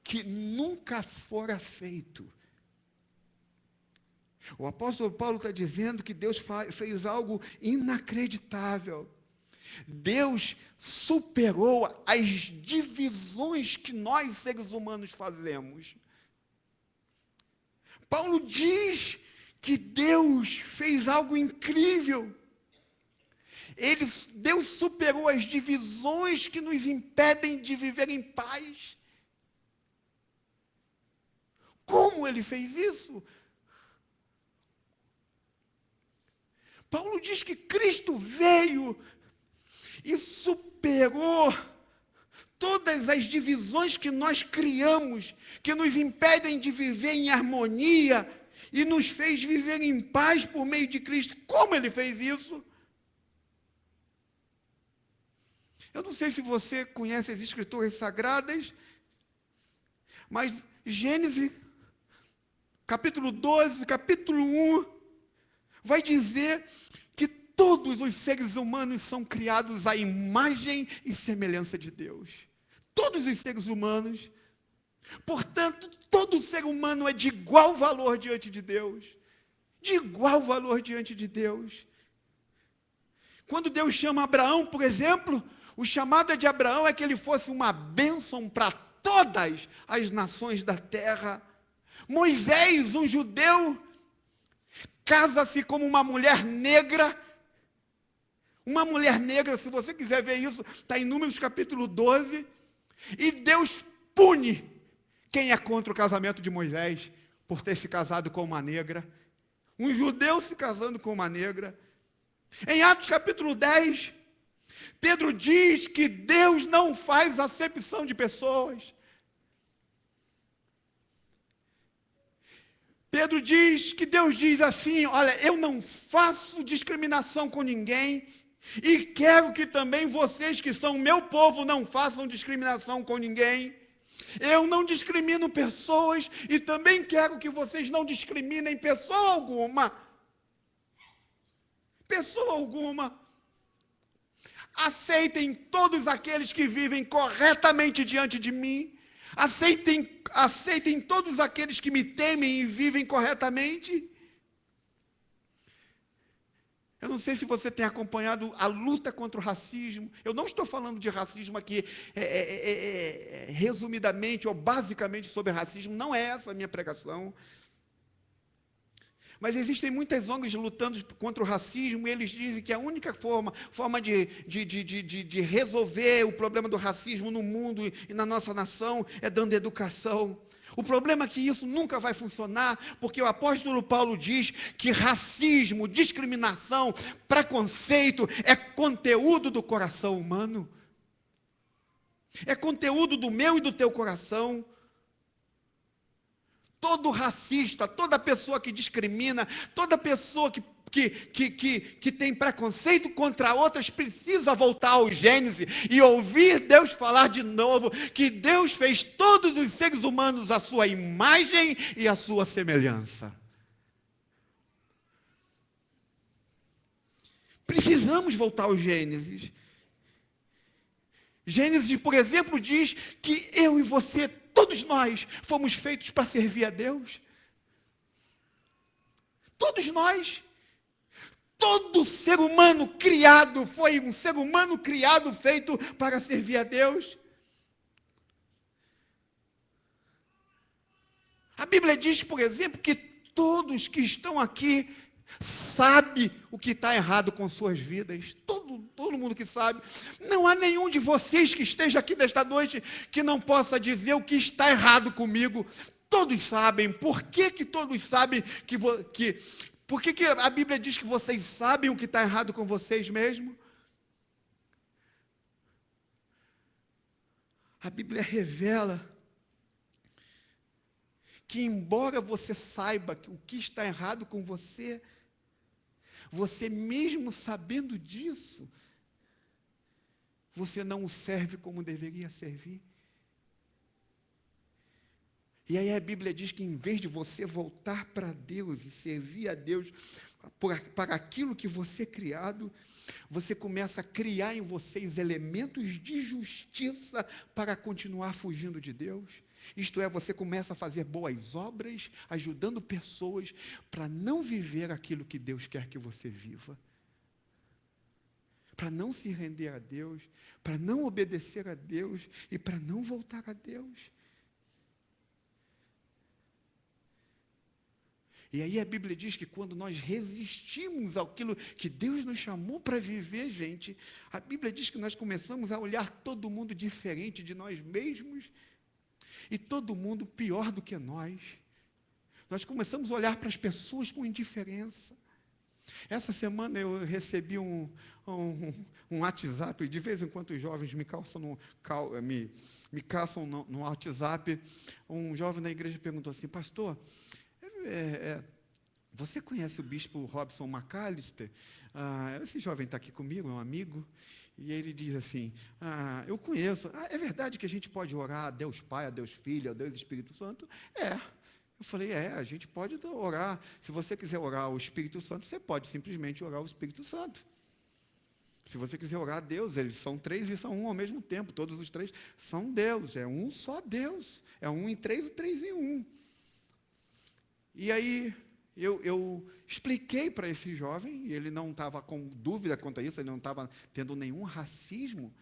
que nunca fora feito. O apóstolo Paulo está dizendo que Deus fez algo inacreditável. Deus superou as divisões que nós, seres humanos, fazemos. Paulo diz que Deus fez algo incrível. Deus superou as divisões que nos impedem de viver em paz. Como ele fez isso? Paulo diz que Cristo veio e superou todas as divisões que nós criamos, que nos impedem de viver em harmonia, e nos fez viver em paz por meio de Cristo. Como ele fez isso? Eu não sei se você conhece as Escrituras Sagradas, mas Gênesis, capítulo 12, capítulo 1, vai dizer que todos os seres humanos são criados à imagem e semelhança de Deus. Todos os seres humanos. Portanto, todo ser humano é de igual valor diante de Deus. De igual valor diante de Deus. Quando Deus chama Abraão, por exemplo, o chamado de Abraão é que ele fosse uma bênção para todas as nações da terra. Moisés, um judeu, casa-se como uma mulher negra. Uma mulher negra, se você quiser ver isso, está em Números capítulo 12. E Deus pune quem é contra o casamento de Moisés, por ter se casado com uma negra. Um judeu se casando com uma negra. Em Atos capítulo 10, Pedro diz que Deus não faz acepção de pessoas. Pedro diz que Deus diz assim: olha, eu não faço discriminação com ninguém, e quero que também vocês que são meu povo não façam discriminação com ninguém. Eu não discrimino pessoas e também quero que vocês não discriminem pessoa alguma. Pessoa alguma. Aceitem todos aqueles que vivem corretamente diante de mim. Aceitem todos aqueles que me temem e vivem corretamente. Eu não sei se você tem acompanhado a luta contra o racismo. Eu não estou falando de racismo aqui, resumidamente ou basicamente sobre racismo. Não é essa a minha pregação. Mas existem muitas ONGs lutando contra o racismo, e eles dizem que a única forma de resolver o problema do racismo no mundo e na nossa nação é dando educação. O problema é que isso nunca vai funcionar, porque o apóstolo Paulo diz que racismo, discriminação, preconceito é conteúdo do coração humano. É conteúdo do meu e do teu coração. Todo racista, toda pessoa que discrimina, toda pessoa que tem preconceito contra outras, precisa voltar ao Gênesis e ouvir Deus falar de novo que Deus fez todos os seres humanos à sua imagem e à sua semelhança. Precisamos voltar ao Gênesis. Gênesis, por exemplo, diz que eu e você, todos nós, fomos feitos para servir a Deus. Todos nós. Todo ser humano criado foi um ser humano criado, feito para servir a Deus. A Bíblia diz, por exemplo, que todos que estão aqui sabem o que está errado com suas vidas. Todo mundo que sabe. Não há nenhum de vocês que esteja aqui nesta noite que não possa dizer o que está errado comigo. Todos sabem. Por que todos sabem por que a Bíblia diz que vocês sabem o que está errado com vocês mesmo? A Bíblia revela que, embora você saiba o que está errado com você, você mesmo sabendo disso, você não o serve como deveria servir. E aí a Bíblia diz que, em vez de você voltar para Deus e servir a Deus para aquilo que você é criado, você começa a criar em vocês elementos de justiça para continuar fugindo de Deus. Isto é, você começa a fazer boas obras, ajudando pessoas para não viver aquilo que Deus quer que você viva. Para não se render a Deus, para não obedecer a Deus e para não voltar a Deus. E aí a Bíblia diz que quando nós resistimos àquilo que Deus nos chamou para viver, gente, a Bíblia diz que nós começamos a olhar todo mundo diferente de nós mesmos e todo mundo pior do que nós. Nós começamos a olhar para as pessoas com indiferença. Essa semana eu recebi um WhatsApp, de vez em quando os jovens me caçam no WhatsApp. Um jovem na igreja perguntou assim: pastor, você conhece o bispo Robson McAllister? Esse jovem está aqui comigo, é um amigo. E ele diz assim: eu conheço. É verdade que a gente pode orar a Deus Pai, a Deus Filho, a Deus Espírito Santo? Eu falei, a gente pode orar. Se você quiser orar ao Espírito Santo, você pode simplesmente orar ao Espírito Santo. Se você quiser orar a Deus, eles são três e são um ao mesmo tempo. Todos os três são Deus, é um só Deus. É um em três e três em um. E aí eu expliquei para esse jovem, e ele não estava com dúvida quanto a isso, ele não estava tendo nenhum racismo.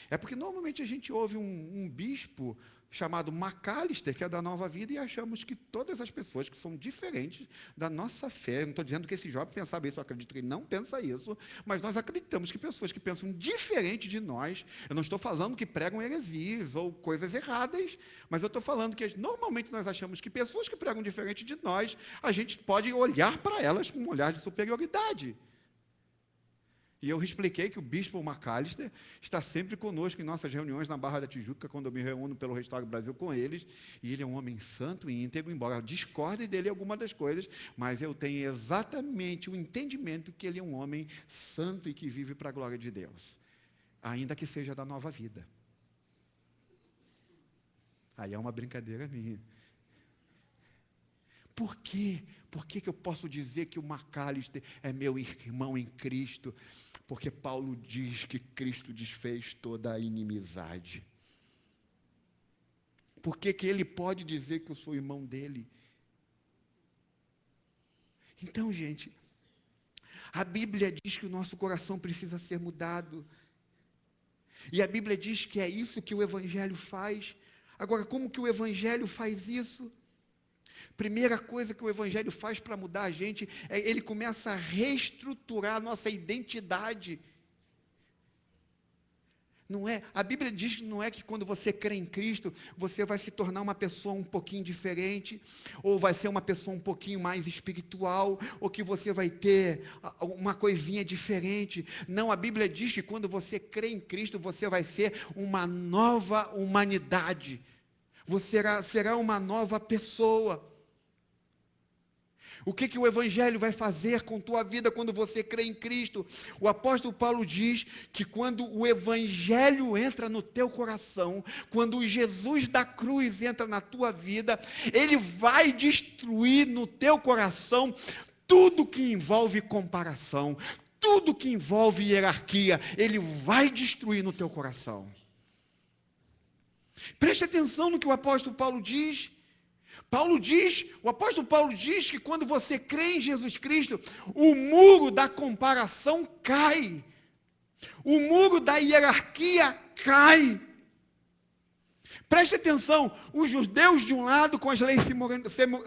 É porque normalmente a gente ouve um bispo chamado McAllister, que é da Nova Vida, e achamos que todas as pessoas que são diferentes da nossa fé, eu não estou dizendo que esse jovem pensava isso, eu acredito que ele não pensa isso, mas nós acreditamos que pessoas que pensam diferente de nós, eu não estou falando que pregam heresias ou coisas erradas, mas eu estou falando que normalmente nós achamos que pessoas que pregam diferente de nós, a gente pode olhar para elas com um olhar de superioridade. E eu expliquei que o bispo McAllister está sempre conosco em nossas reuniões na Barra da Tijuca, quando eu me reúno pelo Restauro Brasil com eles, e ele é um homem santo e íntegro, embora eu discorde dele em algumas das coisas, mas eu tenho exatamente o entendimento que ele é um homem santo e que vive para a glória de Deus, ainda que seja da Nova Vida. Aí é uma brincadeira minha. Por quê? Por que eu posso dizer que o McAllister é meu irmão em Cristo? Porque Paulo diz que Cristo desfez toda a inimizade. Por que ele pode dizer que eu sou irmão dele? Então, gente, a Bíblia diz que o nosso coração precisa ser mudado. E a Bíblia diz que é isso que o Evangelho faz. Agora, como que o Evangelho faz isso? Primeira coisa que o Evangelho faz para mudar a gente, ele começa a reestruturar a nossa identidade. Não é, a Bíblia diz que não é que quando você crê em Cristo, você vai se tornar uma pessoa um pouquinho diferente, ou vai ser uma pessoa um pouquinho mais espiritual, ou que você vai ter uma coisinha diferente. Não, a Bíblia diz que quando você crê em Cristo, você vai ser uma nova humanidade. Você será uma nova pessoa. O que o Evangelho vai fazer com tua vida quando você crê em Cristo? O apóstolo Paulo diz que quando o Evangelho entra no teu coração, quando o Jesus da cruz entra na tua vida, ele vai destruir no teu coração tudo que envolve comparação, tudo que envolve hierarquia, ele vai destruir no teu coração. Preste atenção no que o apóstolo Paulo diz. O apóstolo Paulo diz que quando você crê em Jesus Cristo, o muro da comparação cai. O muro da hierarquia cai. Preste atenção, os judeus de um lado com as leis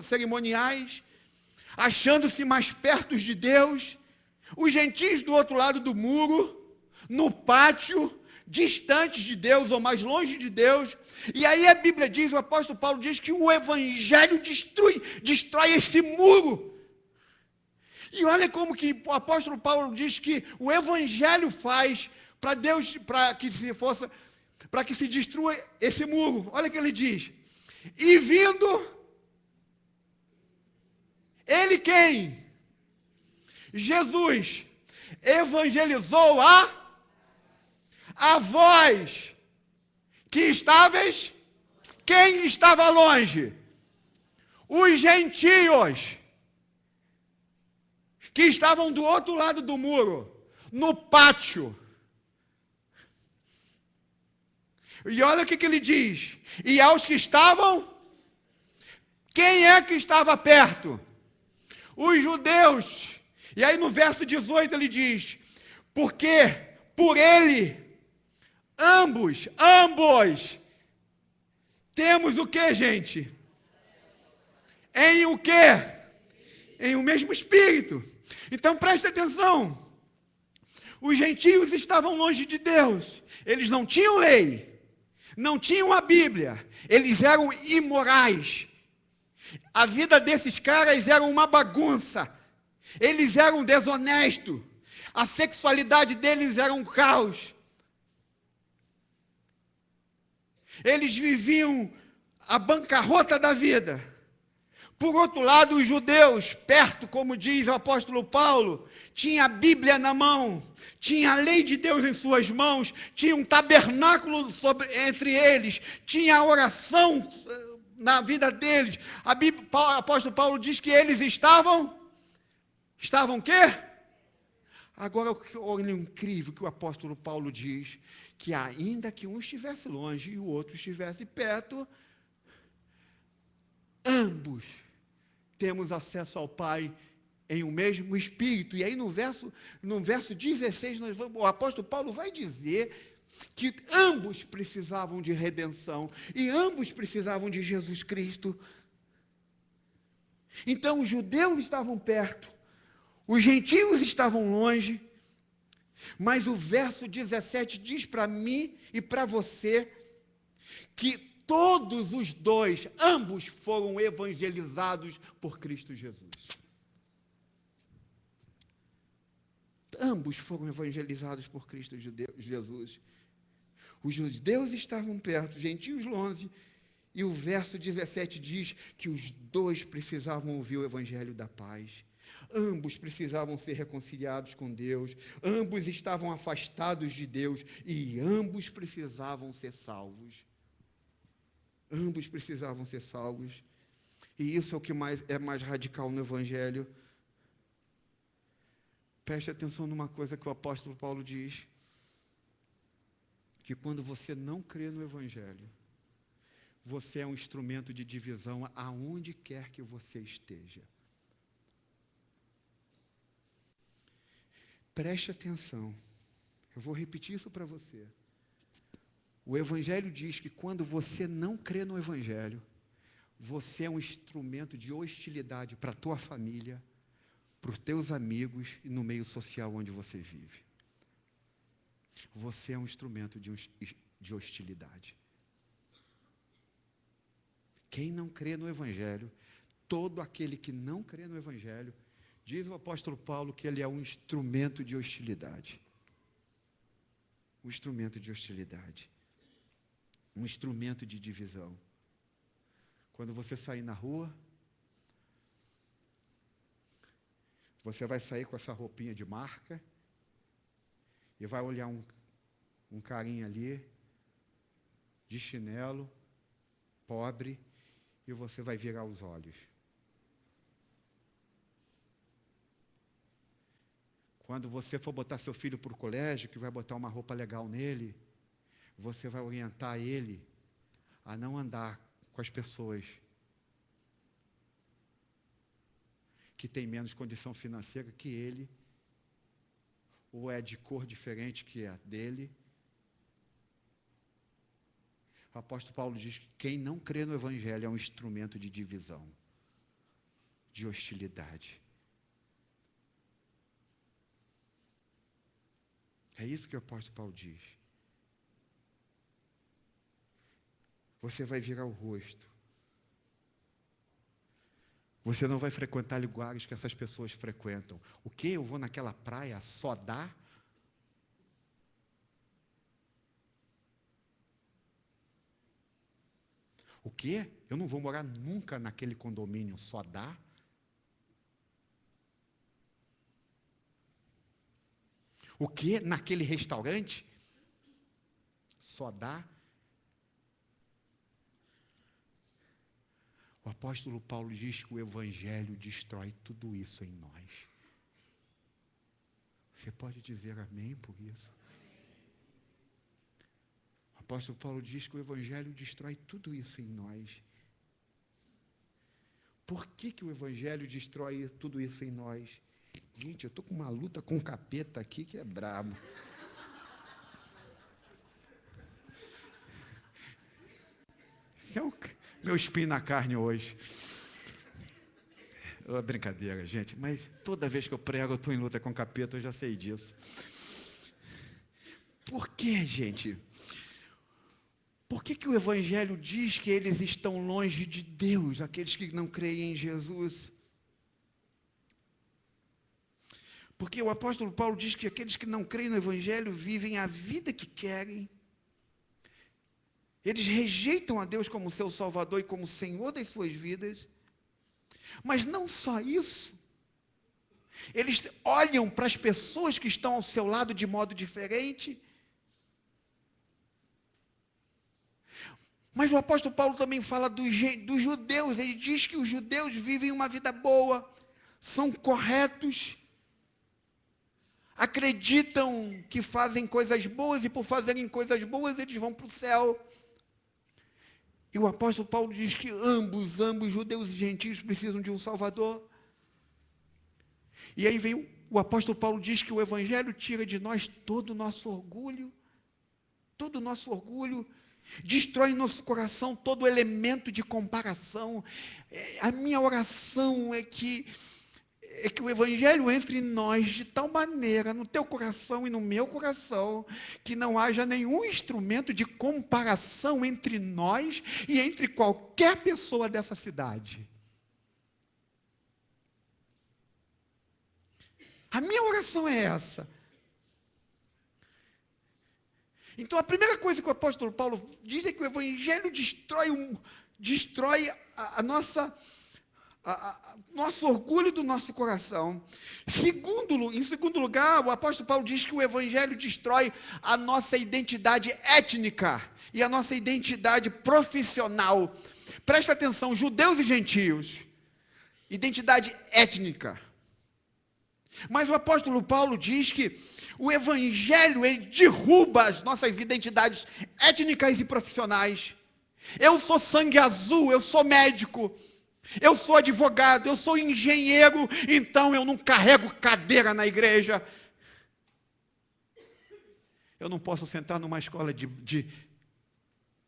cerimoniais, achando-se mais perto de Deus, os gentios do outro lado do muro, no pátio, distantes de Deus ou mais longe de Deus. E aí a Bíblia diz, o apóstolo Paulo diz que o Evangelho destrói esse muro. E olha como que o apóstolo Paulo diz que o Evangelho faz para Deus, para que se destrua esse muro. Olha o que ele diz. E vindo, ele quem? Jesus evangelizou a vós que estáveis, quem estava longe? Os gentios, que estavam do outro lado do muro, no pátio. E olha o que ele diz, e aos que estavam, quem é que estava perto? Os judeus. E aí no verso 18 ele diz, porque por ele, ambos, temos o que, gente? Em o quê? Em o mesmo Espírito. Então preste atenção, os gentios estavam longe de Deus, eles não tinham lei, não tinham a Bíblia, eles eram imorais, a vida desses caras era uma bagunça, eles eram desonestos, a sexualidade deles era um caos, eles viviam a bancarrota da vida. Por outro lado, os judeus, perto, como diz o apóstolo Paulo, tinha a Bíblia na mão, tinha a lei de Deus em suas mãos, tinha um tabernáculo entre eles, tinha a oração na vida deles. O apóstolo Paulo diz que eles estavam o quê? Agora, olha o incrível que o apóstolo Paulo diz, que ainda que um estivesse longe e o outro estivesse perto, ambos temos acesso ao Pai em um mesmo Espírito. E aí no verso 16, o apóstolo Paulo vai dizer que ambos precisavam de redenção e ambos precisavam de Jesus Cristo. Então os judeus estavam perto, os gentios estavam longe, mas o verso 17 diz para mim e para você que todos os dois, ambos foram evangelizados por Cristo Jesus. ambos foram evangelizados por Cristo Jesus. Os judeus estavam perto, os gentios longe, e o verso 17 diz que os dois precisavam ouvir o evangelho da paz. Ambos precisavam ser reconciliados com Deus, ambos estavam afastados de Deus e ambos precisavam ser salvos. Ambos precisavam ser salvos. E isso é o que é mais radical no evangelho. Preste atenção numa coisa que o apóstolo Paulo diz, que quando você não crê no evangelho, você é um instrumento de divisão aonde quer que você esteja. Preste atenção, eu vou repetir isso para você. O evangelho diz que quando você não crê no evangelho, você é um instrumento de hostilidade para a tua família, para os teus amigos e no meio social onde você vive. Você é um instrumento de hostilidade. Quem não crê no evangelho, todo aquele que não crê no evangelho, diz o apóstolo Paulo que ele é um instrumento de hostilidade. Um instrumento de hostilidade. Um instrumento de divisão. Quando você sair na rua, você vai sair com essa roupinha de marca e vai olhar um carinha ali, de chinelo, pobre, e você vai virar os olhos. Quando você for botar seu filho para o colégio, que vai botar uma roupa legal nele, você vai orientar ele a não andar com as pessoas que têm menos condição financeira que ele, ou é de cor diferente que a dele. O apóstolo Paulo diz que quem não crê no evangelho é um instrumento de divisão, de hostilidade. É isso que o apóstolo Paulo diz. Você vai virar o rosto. Você não vai frequentar lugares que essas pessoas frequentam. O quê? Eu vou naquela praia só dar? O quê? Eu não vou morar nunca naquele condomínio só dar? O quê? Naquele restaurante só dá? O apóstolo Paulo diz que o evangelho destrói tudo isso em nós. Você pode dizer amém por isso? O apóstolo Paulo diz que o evangelho destrói tudo isso em nós. Por que o evangelho destrói tudo isso em nós? Gente, eu estou com uma luta com o capeta aqui que é brabo. Esse é o meu espinho na carne hoje. É brincadeira, gente, mas toda vez que eu prego, eu estou em luta com o capeta, eu já sei disso. Por quê, gente? Por que o evangelho diz que eles estão longe de Deus, aqueles que não creem em Jesus? Porque o apóstolo Paulo diz que aqueles que não creem no evangelho vivem a vida que querem. Eles rejeitam a Deus como seu Salvador e como Senhor das suas vidas. Mas não só isso. Eles olham para as pessoas que estão ao seu lado de modo diferente. Mas o apóstolo Paulo também fala dos judeus. Ele diz que os judeus vivem uma vida boa, são corretos, acreditam que fazem coisas boas e por fazerem coisas boas eles vão para o céu. E o apóstolo Paulo diz que ambos, judeus e gentios, precisam de um Salvador. E aí vem o apóstolo Paulo diz que o evangelho tira de nós todo o nosso orgulho, destrói em nosso coração todo elemento de comparação. A minha oração é que o evangelho entre em nós de tal maneira, no teu coração e no meu coração, que não haja nenhum instrumento de comparação entre nós e entre qualquer pessoa dessa cidade. A minha oração é essa. Então, a primeira coisa que o apóstolo Paulo diz é que o evangelho destrói a nossa nosso orgulho do nosso coração. Em segundo lugar, o apóstolo Paulo diz que o evangelho destrói a nossa identidade étnica e a nossa identidade profissional. Presta atenção, judeus e gentios, identidade étnica. Mas o apóstolo Paulo diz que o evangelho, ele derruba as nossas identidades étnicas e profissionais. Eu sou sangue azul, eu sou médico, eu sou advogado, eu sou engenheiro, então eu não carrego cadeira na igreja. Eu não posso sentar numa escola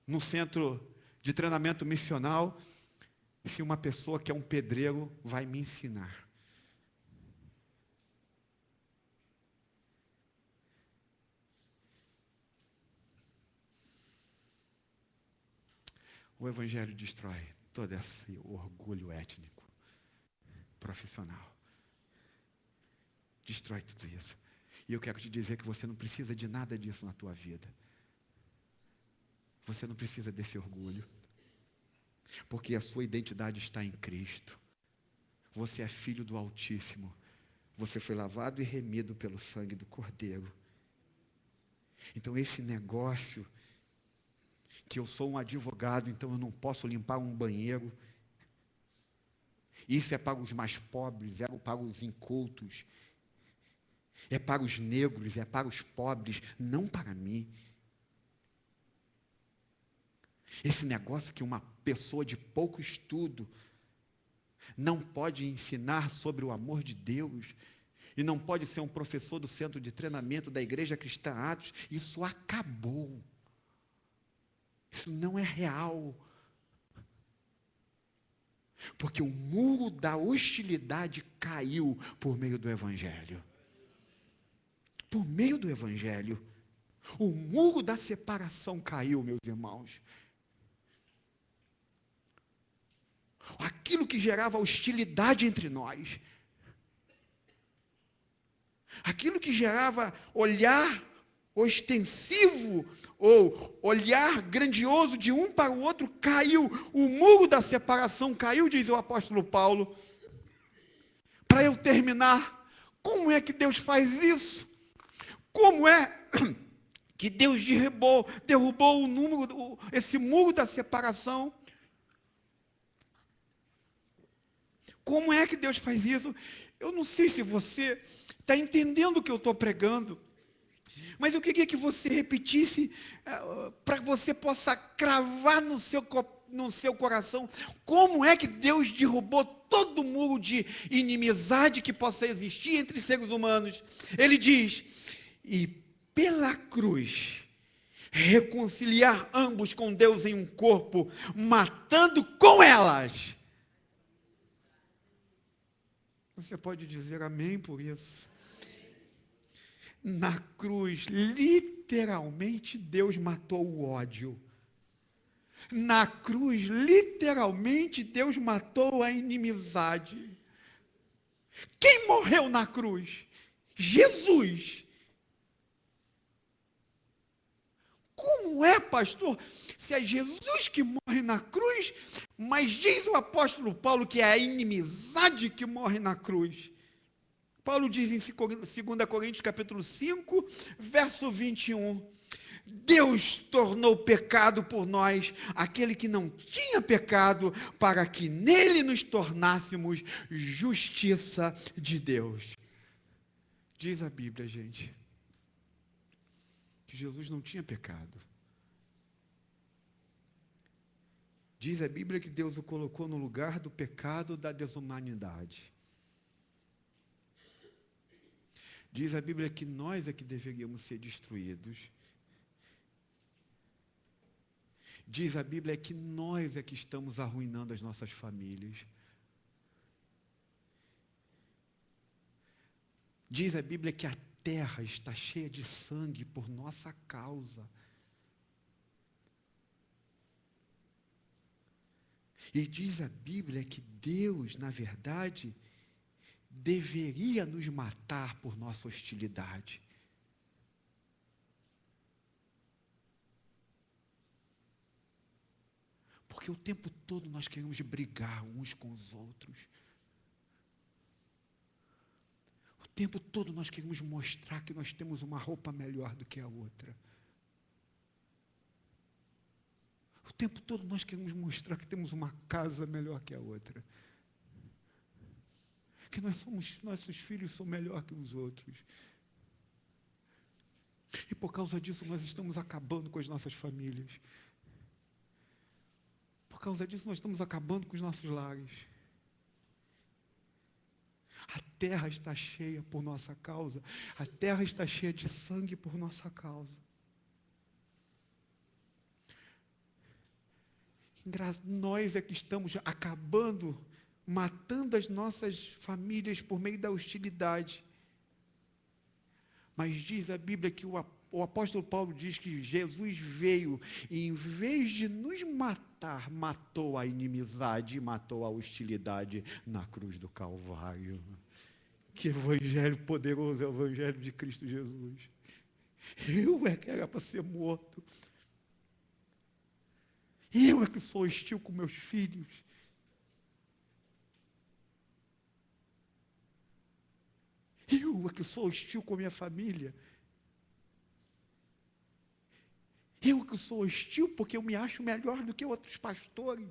num centro de treinamento missional, se uma pessoa que é um pedreiro vai me ensinar. O evangelho destrói todo esse orgulho étnico, profissional. Destrói tudo isso. E eu quero te dizer que você não precisa de nada disso na tua vida. Você não precisa desse orgulho. Porque a sua identidade está em Cristo. Você é filho do Altíssimo. Você foi lavado e remido pelo sangue do Cordeiro. Então esse negócio que eu sou um advogado, então eu não posso limpar um banheiro. Isso é para os mais pobres, é para os incultos, é para os negros, é para os pobres, não para mim. Esse negócio que uma pessoa de pouco estudo não pode ensinar sobre o amor de Deus, e não pode ser um professor do centro de treinamento da Igreja Cristã Atos, isso acabou. Isso não é real. Porque o muro da hostilidade caiu por meio do Evangelho. Por meio do Evangelho. O muro da separação caiu, meus irmãos. Aquilo que gerava hostilidade entre nós. Aquilo que gerava olhar ostensivo ou olhar grandioso de um para o outro caiu. O muro da separação caiu, diz o apóstolo Paulo. Para eu terminar, como é que Deus faz isso? Como é que Deus derrubou esse muro da separação? Como é que Deus faz isso? Eu não sei se você está entendendo o que eu estou pregando, mas eu queria que você repetisse, para que você possa cravar no seu coração, como é que Deus derrubou todo muro de inimizade que possa existir entre seres humanos. Ele diz, e pela cruz, reconciliar ambos com Deus em um corpo, matando com elas. Você pode dizer amém por isso? Na cruz, literalmente, Deus matou o ódio. Na cruz, literalmente, Deus matou a inimizade. Quem morreu na cruz? Jesus. Como é, pastor? Se é Jesus que morre na cruz, mas diz o apóstolo Paulo que é a inimizade que morre na cruz. Paulo diz em 2 Coríntios capítulo 5, verso 21, Deus tornou pecado por nós, aquele que não tinha pecado, para que nele nos tornássemos justiça de Deus. Diz a Bíblia, gente, que Jesus não tinha pecado. Diz a Bíblia que Deus o colocou no lugar do pecado da desumanidade. Diz a Bíblia que nós é que deveríamos ser destruídos. Diz a Bíblia que nós é que estamos arruinando as nossas famílias. Diz a Bíblia que a terra está cheia de sangue por nossa causa. E diz a Bíblia que Deus, na verdade, deveria nos matar por nossa hostilidade. Porque o tempo todo nós queremos brigar uns com os outros. O tempo todo nós queremos mostrar que nós temos uma roupa melhor do que a outra. O tempo todo nós queremos mostrar que temos uma casa melhor que a outra. Que nossos filhos são melhor que os outros. E por causa disso nós estamos acabando com as nossas famílias. Por causa disso nós estamos acabando com os nossos lares. A terra está cheia por nossa causa. A terra está cheia de sangue por nossa causa. Nós é que estamos acabando, matando as nossas famílias por meio da hostilidade. Mas diz a Bíblia que o apóstolo Paulo diz que Jesus veio e, em vez de nos matar, matou a inimizade e matou a hostilidade na cruz do Calvário. Que evangelho poderoso é o evangelho de Cristo Jesus. Eu é que era para ser morto. Eu é que sou hostil com meus filhos. Eu é que sou hostil com a minha família. Eu que sou hostil porque eu me acho melhor do que outros pastores.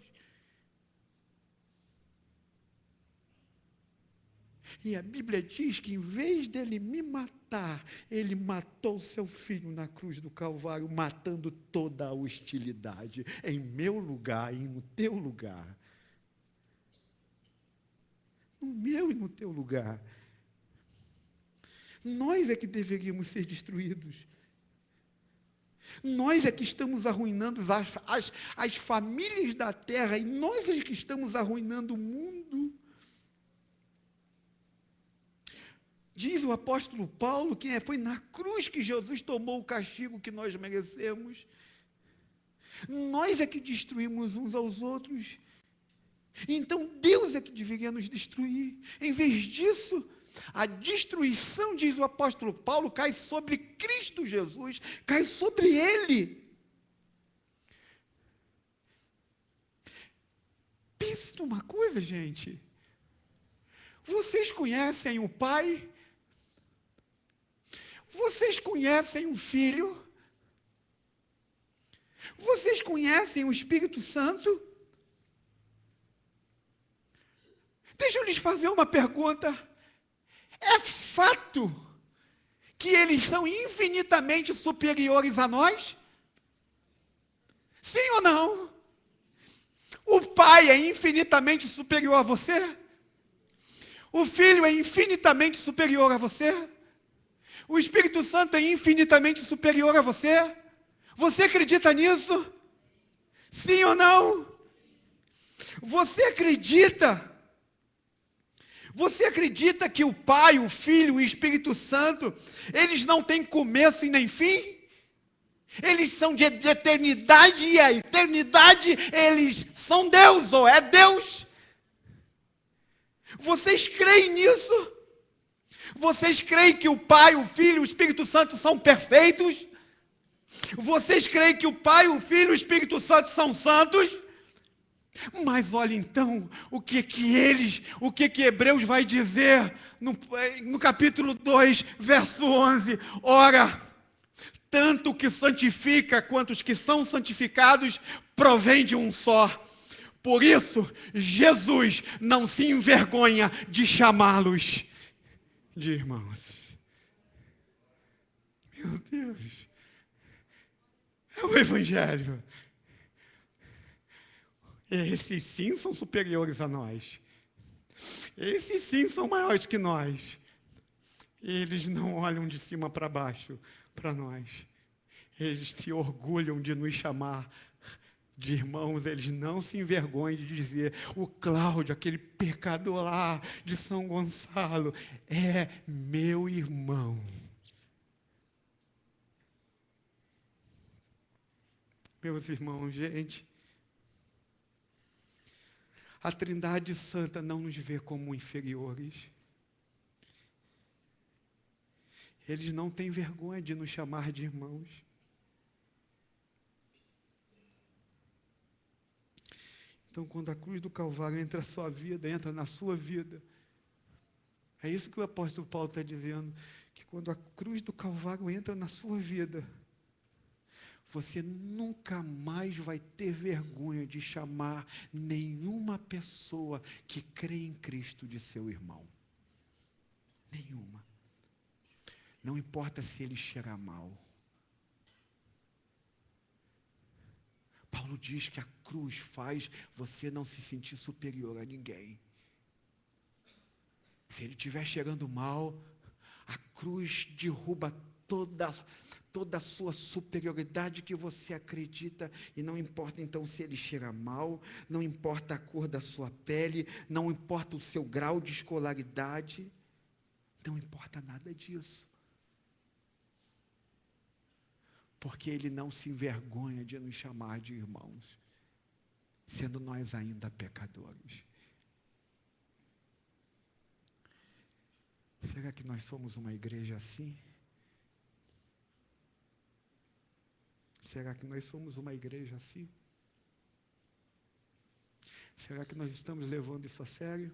E a Bíblia diz que, em vez dele me matar, ele matou seu filho na cruz do Calvário, matando toda a hostilidade, em meu lugar e no teu lugar. No meu e no teu lugar. Nós é que deveríamos ser destruídos. Nós é que estamos arruinando as famílias da terra, e nós é que estamos arruinando o mundo. Diz o apóstolo Paulo que foi na cruz que Jesus tomou o castigo que nós merecemos. Nós é que destruímos uns aos outros. Então Deus é que deveria nos destruir. Em vez disso, a destruição, diz o apóstolo Paulo, cai sobre Cristo Jesus, cai sobre Ele. Pense numa coisa, gente. Vocês conhecem o Pai? Vocês conhecem o Filho? Vocês conhecem o Espírito Santo? Deixa eu lhes fazer uma pergunta. É fato que eles são infinitamente superiores a nós? Sim ou não? O Pai é infinitamente superior a você? O Filho é infinitamente superior a você? O Espírito Santo é infinitamente superior a você? Você acredita nisso? Sim ou não? Você acredita? Você acredita que o Pai, o Filho, o Espírito Santo, eles não têm começo e nem fim? Eles são de eternidade, e a eternidade, eles são Deus, ou é Deus. Vocês creem nisso? Vocês creem que o Pai, o Filho e o Espírito Santo são perfeitos? Vocês creem que o Pai, o Filho e o Espírito Santo são santos? Mas olha então o que Hebreus vai dizer no capítulo 2, verso 11. Ora, tanto o que santifica quanto os que são santificados provém de um só. Por isso, Jesus não se envergonha de chamá-los de irmãos. Meu Deus, é o Evangelho. Esses sim são superiores a nós. Esses sim são maiores que nós. Eles não olham de cima para baixo para nós. Eles se orgulham de nos chamar de irmãos. Eles não se envergonham de dizer: o Cláudio, aquele pecador lá de São Gonçalo, é meu irmão. Meus irmãos, gente, a Trindade Santa não nos vê como inferiores. Eles não têm vergonha de nos chamar de irmãos. Então, quando a cruz do Calvário entra na sua vida, entra na sua vida, é isso que o apóstolo Paulo está dizendo, que quando a cruz do Calvário entra na sua vida, você nunca mais vai ter vergonha de chamar nenhuma pessoa que crê em Cristo de seu irmão. Nenhuma. Não importa se ele cheirar mal. Paulo diz que a cruz faz você não se sentir superior a ninguém. Se ele estiver cheirando mal, a cruz derruba toda a sua superioridade que você acredita, e não importa então se ele cheira mal, não importa a cor da sua pele, não importa o seu grau de escolaridade, não importa nada disso. Porque ele não se envergonha de nos chamar de irmãos, sendo nós ainda pecadores. Será que nós somos uma igreja assim? Será que nós somos uma igreja assim? Será que nós estamos levando isso a sério?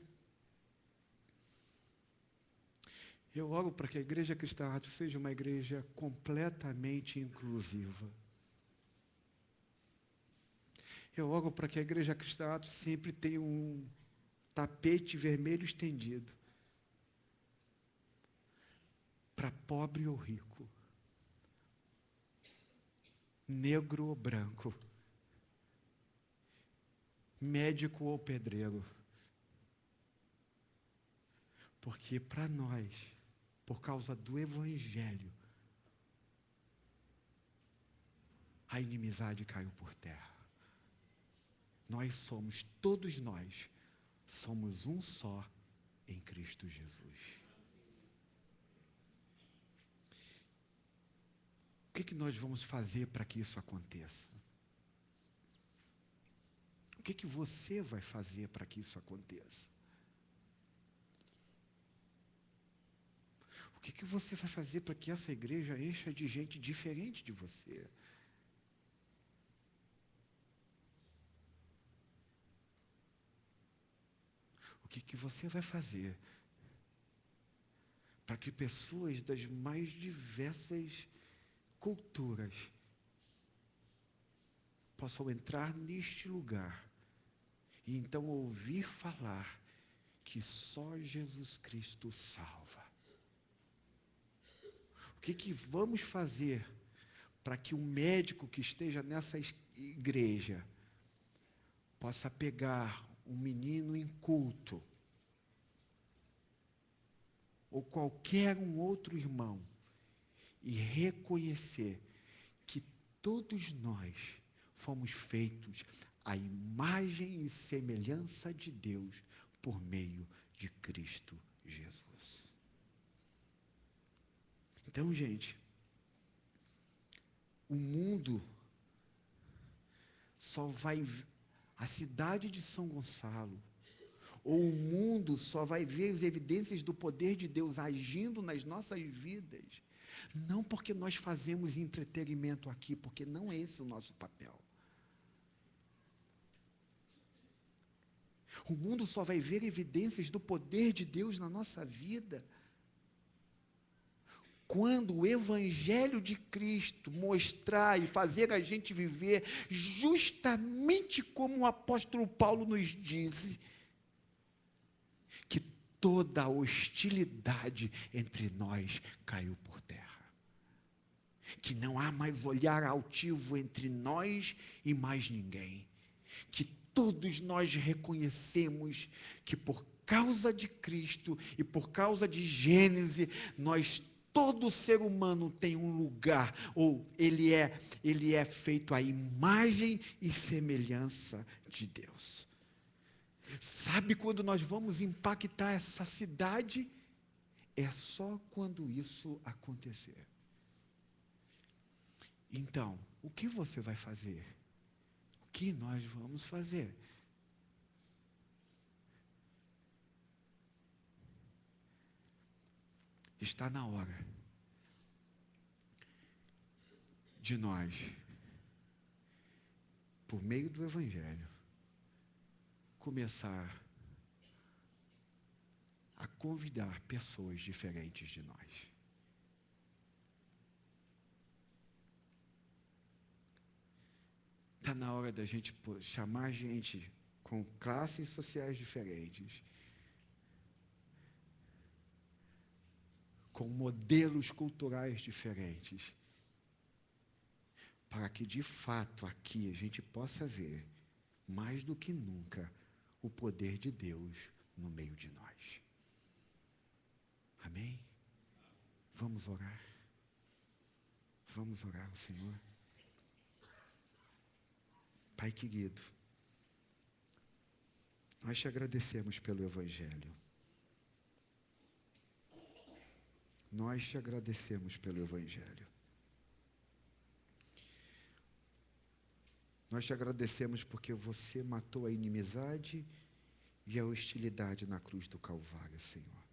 Eu oro para que a Igreja Cristã Atos seja uma igreja completamente inclusiva. Eu oro para que a Igreja Cristã Atos sempre tenha um tapete vermelho estendido para pobre ou rico, negro ou branco, médico ou pedreiro. Porque para nós, por causa do Evangelho, a inimizade caiu por terra. Todos nós, somos um só em Cristo Jesus. O que nós vamos fazer para que isso aconteça? O que você vai fazer para que isso aconteça? O que você vai fazer para que essa igreja encha de gente diferente de você? O que você vai fazer para que pessoas das mais diversas culturas possam entrar neste lugar e então ouvir falar que só Jesus Cristo salva? O que vamos fazer para que um médico que esteja nessa igreja possa pegar um menino inculto ou qualquer um outro irmão e reconhecer que todos nós fomos feitos à imagem e semelhança de Deus por meio de Cristo Jesus? Então, gente, o mundo só vai, a cidade de São Gonçalo, ou o mundo só vai ver as evidências do poder de Deus agindo nas nossas vidas, não porque nós fazemos entretenimento aqui, porque não é esse o nosso papel. O mundo só vai ver evidências do poder de Deus na nossa vida quando o Evangelho de Cristo mostrar e fazer a gente viver justamente como o apóstolo Paulo nos diz, que toda a hostilidade entre nós caiu por terra. Que não há mais olhar altivo entre nós e mais ninguém. Que todos nós reconhecemos que por causa de Cristo e por causa de Gênesis, todo ser humano tem um lugar, ou ele é feito à imagem e semelhança de Deus. Sabe quando nós vamos impactar essa cidade? É só quando isso acontecer. Então, o que você vai fazer? O que nós vamos fazer? Está na hora de nós, por meio do Evangelho, começar a convidar pessoas diferentes de nós. Está na hora da gente chamar gente com classes sociais diferentes, com modelos culturais diferentes, para que de fato aqui a gente possa ver, mais do que nunca, o poder de Deus no meio de nós. Amém? Vamos orar. Vamos orar ao Senhor. Pai querido, nós te agradecemos pelo Evangelho. Nós te agradecemos pelo Evangelho. Nós te agradecemos porque você matou a inimizade e a hostilidade na cruz do Calvário, Senhor.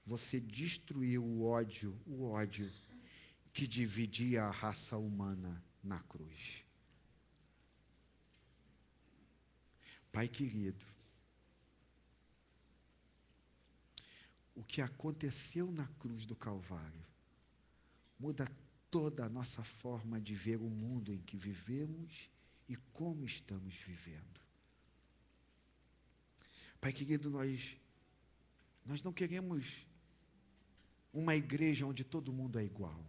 Você destruiu o ódio que dividia a raça humana na cruz. Pai querido, o que aconteceu na cruz do Calvário muda toda a nossa forma de ver o mundo em que vivemos e como estamos vivendo. Pai querido, nós não queremos uma igreja onde todo mundo é igual.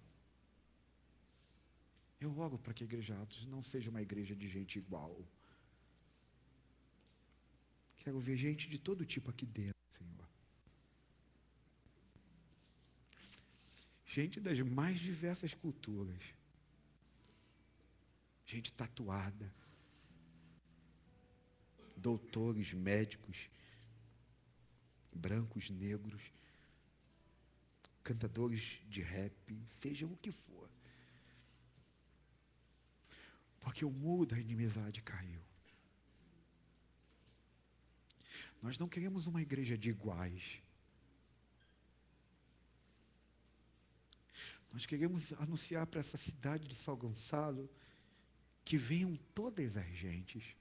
Eu oro para que a Igreja Atos não seja uma igreja de gente igual. Quero ver gente de todo tipo aqui dentro, Senhor. Gente das mais diversas culturas. Gente tatuada. Doutores, médicos, brancos, negros, cantadores de rap, seja o que for. Porque o muro da inimizade caiu. Nós não queremos uma igreja de iguais. Nós queremos anunciar para essa cidade de São Gonçalo que venham todas as gentes,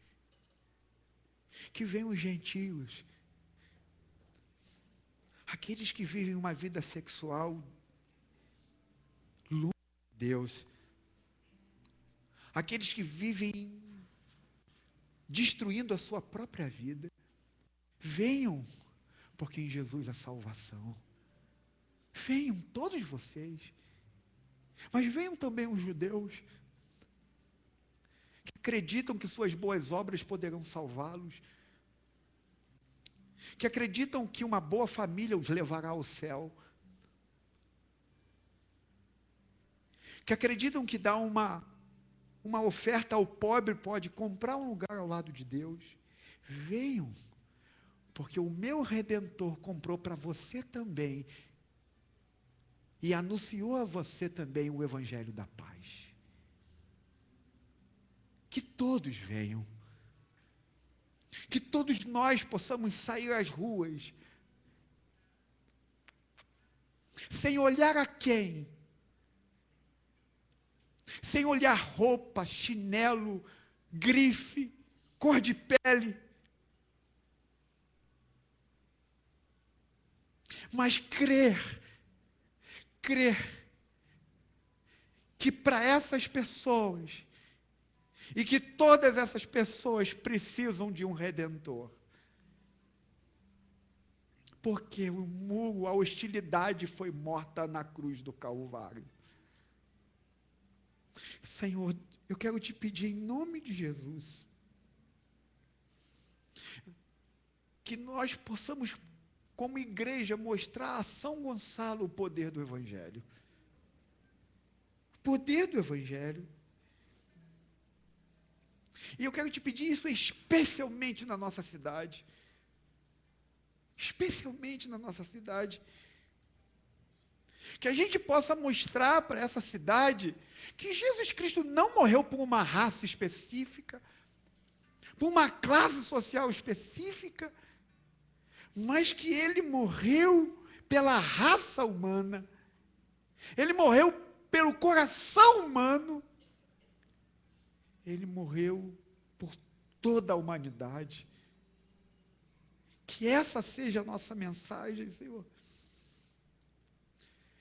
que venham os gentios, aqueles que vivem uma vida sexual longe de Deus, aqueles que vivem destruindo a sua própria vida, venham, porque em Jesus há salvação. Venham todos vocês, mas venham também os judeus, que acreditam que suas boas obras poderão salvá-los, que acreditam que uma boa família os levará ao céu, que acreditam que dar uma oferta ao pobre pode comprar um lugar ao lado de Deus. Venham, porque o meu Redentor comprou para você também e anunciou a você também o Evangelho da paz. Que todos venham, que todos nós possamos sair às ruas, sem olhar a quem, sem olhar roupa, chinelo, grife, cor de pele, mas crer que para essas pessoas, e que todas essas pessoas precisam de um Redentor. Porque o muro, a hostilidade foi morta na cruz do Calvário. Senhor, eu quero te pedir em nome de Jesus, que nós possamos, como igreja, mostrar a São Gonçalo o poder do Evangelho. O poder do Evangelho. E eu quero te pedir isso especialmente na nossa cidade. Especialmente na nossa cidade. Que a gente possa mostrar para essa cidade que Jesus Cristo não morreu por uma raça específica, por uma classe social específica, mas que Ele morreu pela raça humana. Ele morreu pelo coração humano, ele morreu por toda a humanidade. Que essa seja a nossa mensagem, Senhor.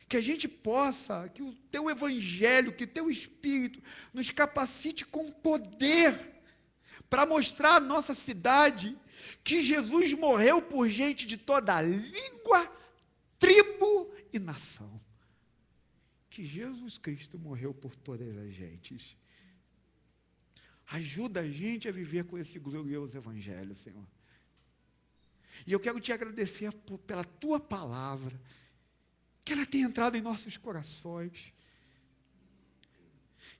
Que a gente possa, que o Teu Evangelho, que o Teu Espírito nos capacite com poder para mostrar à nossa cidade que Jesus morreu por gente de toda a língua, tribo e nação. Que Jesus Cristo morreu por todas as gentes. Ajuda a gente a viver com esse glorioso Evangelho, Senhor. E eu quero te agradecer pela Tua palavra, que ela tenha entrado em nossos corações,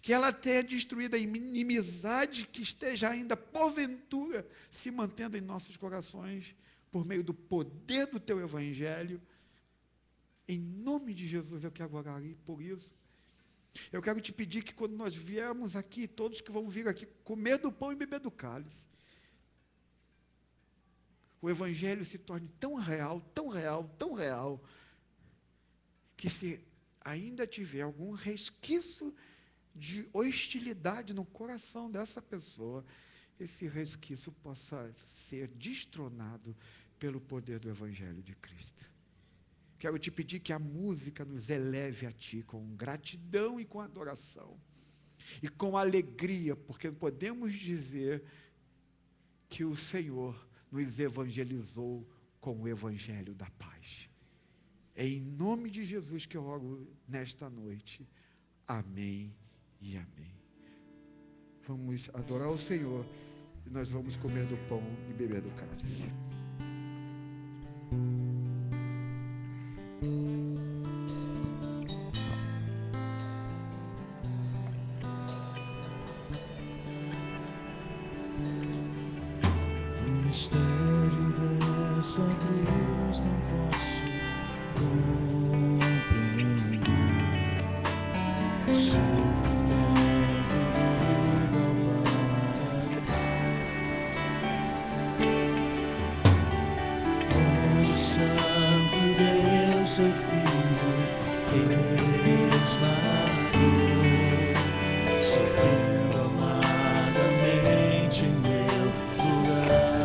que ela tenha destruído a inimizade que esteja ainda, porventura, se mantendo em nossos corações, por meio do poder do Teu Evangelho. Em nome de Jesus eu quero orar por isso. Eu quero te pedir que quando nós viermos aqui, todos que vão vir aqui comer do pão e beber do cálice, o Evangelho se torne tão real, tão real, tão real, que se ainda tiver algum resquício de hostilidade no coração dessa pessoa, esse resquício possa ser destronado pelo poder do Evangelho de Cristo. Quero te pedir que a música nos eleve a Ti com gratidão e com adoração, e com alegria, porque podemos dizer que o Senhor nos evangelizou com o Evangelho da paz. É em nome de Jesus que eu oro nesta noite. Amém e amém. Vamos adorar o Senhor e nós vamos comer do pão e beber do cálice. O mistério dessa cruz não posso compreender. O sofrimento do Calvário, onde o Santo Deus, seu Filho, esmagou, sofrendo amargamente em meu lugar.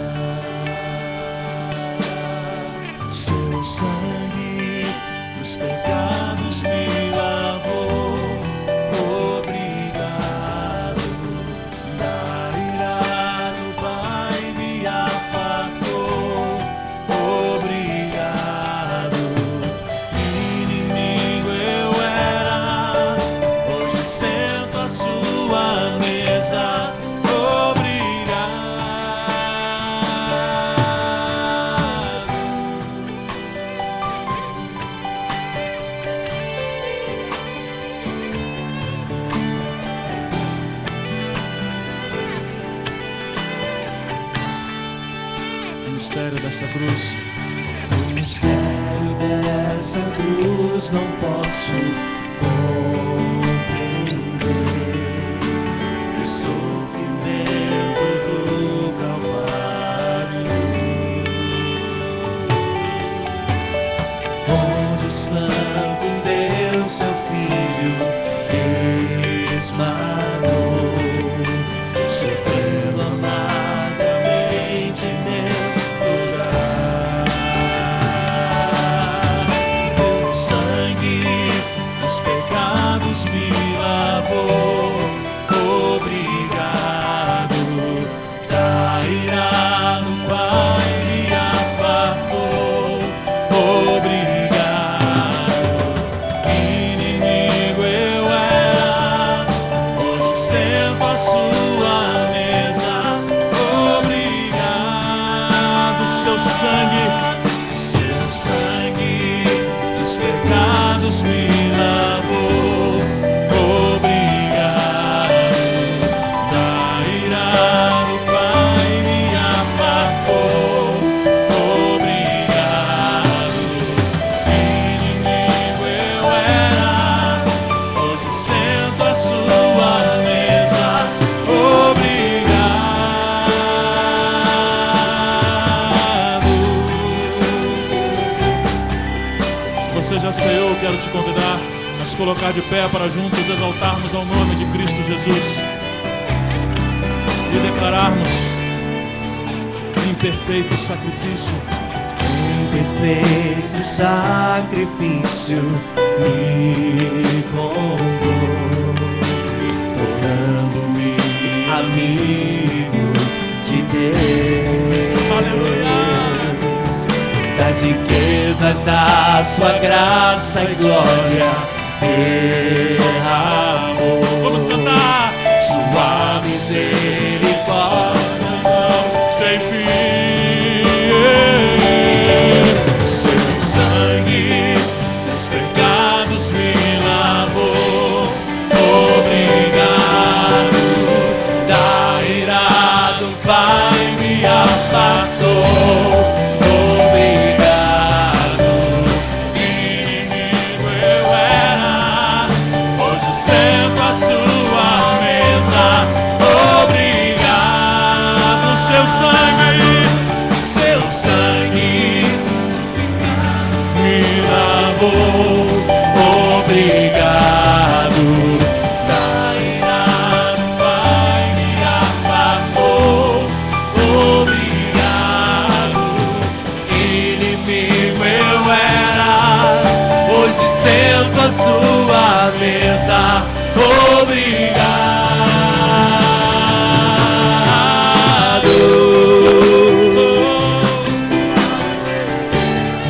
Seu sangue dos pecados me lavou. Obrigado, da ira do Pai me apartou. Obrigado, inimigo eu era, hoje sento à sua mesa. O mistério dessa cruz, o mistério dessa cruz não posso compreender. O sofrimento do Calvário, onde o Santo Deus, seu Filho, esmagou, sofrendo amargamente em meu lugar. Teu sangue dos pecados me lavou. Obrigado, da ira do Pai me apartou. Obrigado, inimigo eu era, hoje sento à sua mesa. Obrigado, seu sangue dos pecados me lavou. Obrigado, da ira do Pai me apartou. Obrigado, inimigo eu era, hoje sento à sua mesa. Obrigado. Se você já ceiou, quero te convidar a se colocar de pé para juntos exaltarmos ao nome de Cristo Jesus e declararmos em perfeito sacrifício. Perfeito sacrifício me comprou, tornando-me amigo de Deus. Aleluia! Das riquezas da sua graça e glória derramou. Vamos cantar! Sua misericórdia não tem fim. Seu sangue dos pecados me lavou. Obrigado, da ira do Pai me apartou. Obrigado, inimigo eu era, hoje sento à sua mesa. Obrigado, seu sangue me lavou. Obrigado, da ira do Pai me apartou. Obrigado, inimigo eu era, hoje sento à sua mesa. Obrigado.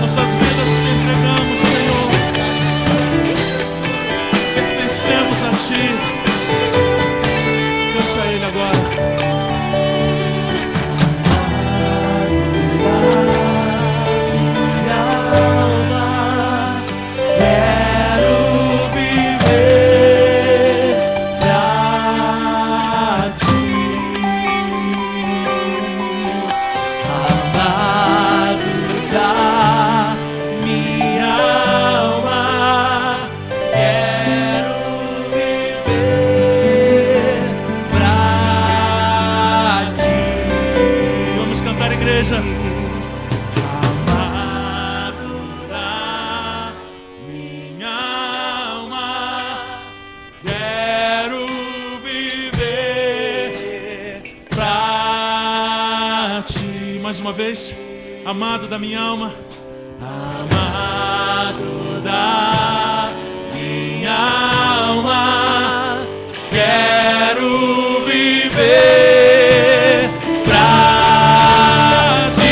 Nossas vidas te entregamos, Senhor. Pertencemos a Ti. Cante a Ele agora. Minha alma, quero viver pra Ti. Amado da minha alma, quero viver pra Ti. Vamos cantar, igreja. Amado da minha alma, quero viver pra Ti. Mais uma vez. Amado da minha alma. Amado da minha alma, quero viver pra Ti.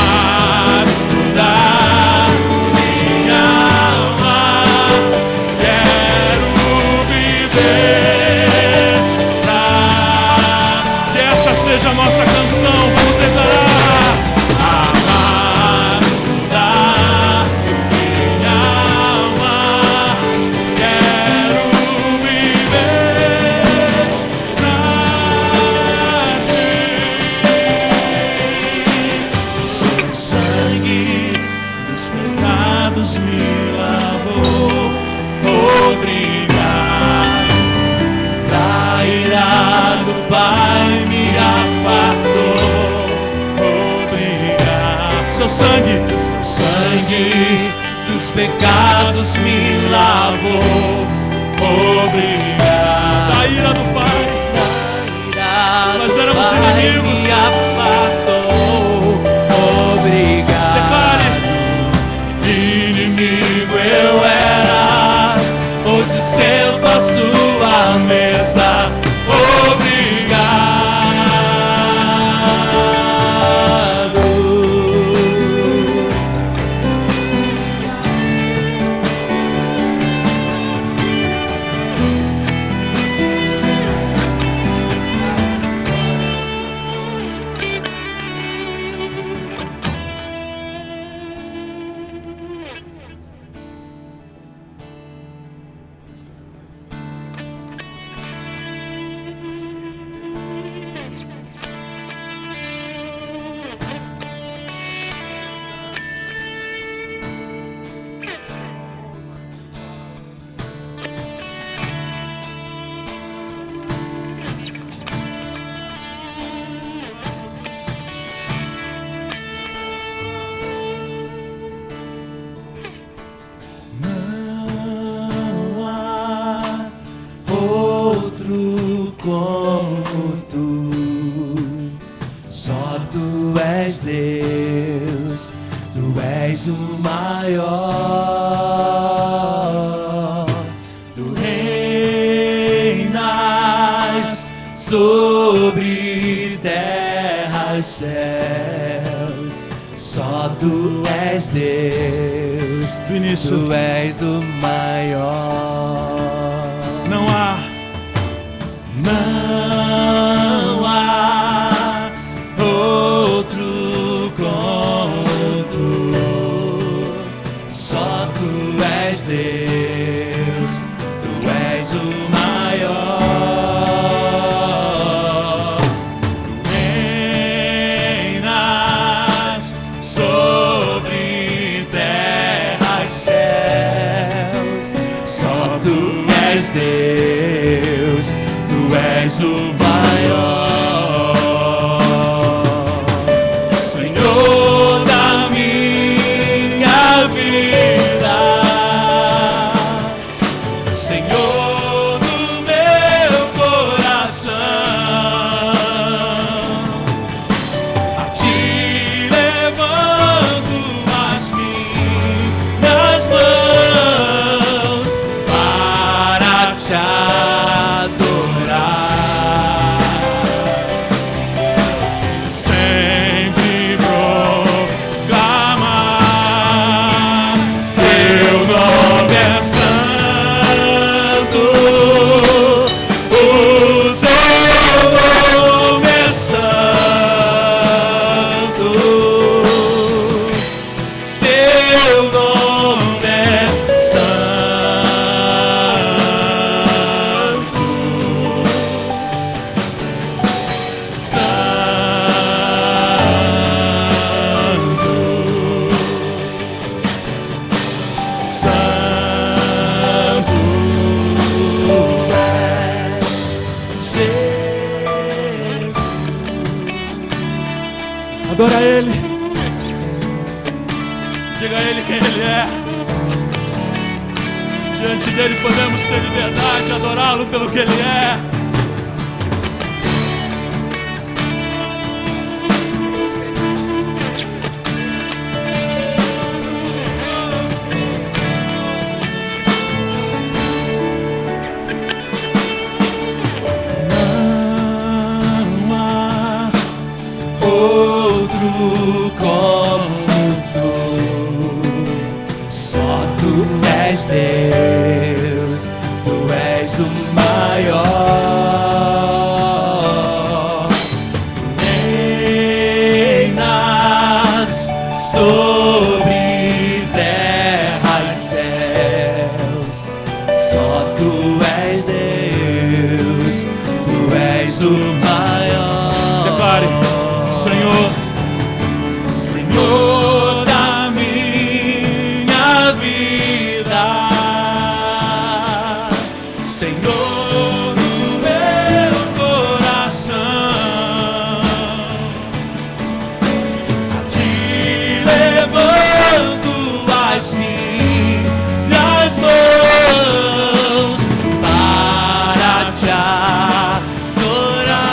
Amado da minha alma, quero viver pra Que essa seja a nossa canção. Vamos declarar. Amado da minha alma, quero viver pra Ti. Seu sangue dos pecados me lavou. Obrigado, da ira do Pai me apartou. Obrigado, seu sangue dos pecados me lavou. Obrigado, Da ira do Pai. nós éramos inimigos. me apartou. Obrigado, Declare. inimigo eu era, hoje sento à sua mesa. Obrigado. como tu. Só tu és Deus, tu és o maior. Tu reinas sobre terra e céus. Só tu és Deus, tu és o maior. Não há outro como tu. Só tu és Deus, tu és o maior. Tu reinas sobre terra e céus. Só tu és Deus, tu és o maior. Senhor da minha vida, Senhor do meu coração, a ti levanto as minhas mãos para te adorar. Sempre proclamar teu nome é santo, o teu nome é santo, teu nome é santo, santo és Jesus. Adora Ele. Diga a Ele quem Ele é. Diante dele podemos ter liberdade de adorá-lo pelo que Ele é. Não há outro como tu. Só tu és Deus, tu és o maior. Tu reinas sobre terra e céus. Só tu és Deus, tu és o maior. Declare: Senhor, Senhor da minha vida, Senhor do meu coração, a ti levanto as minhas mãos para te adorar.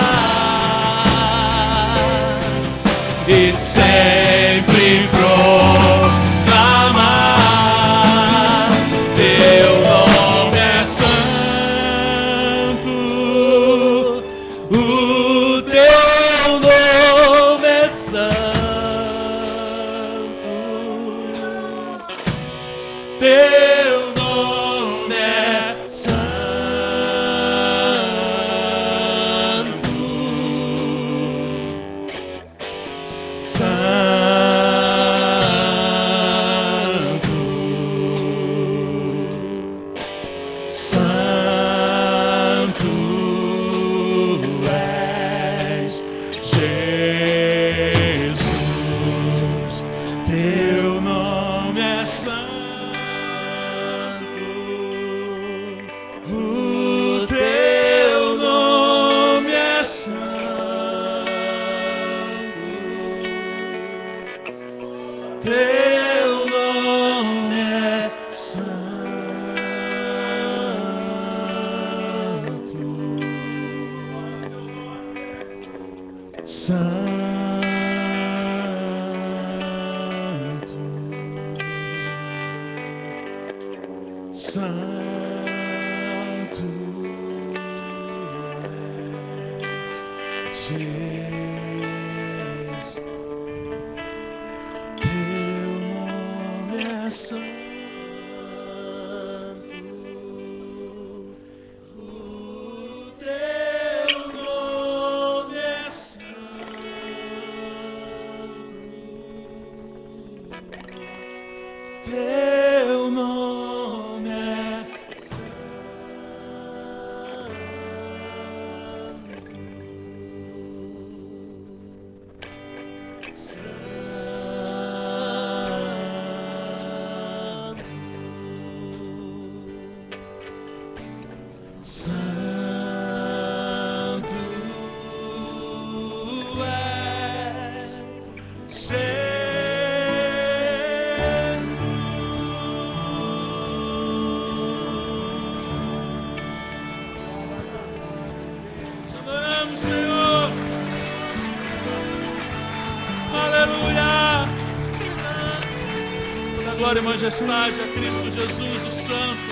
Glória e majestade a Cristo Jesus, o Santo,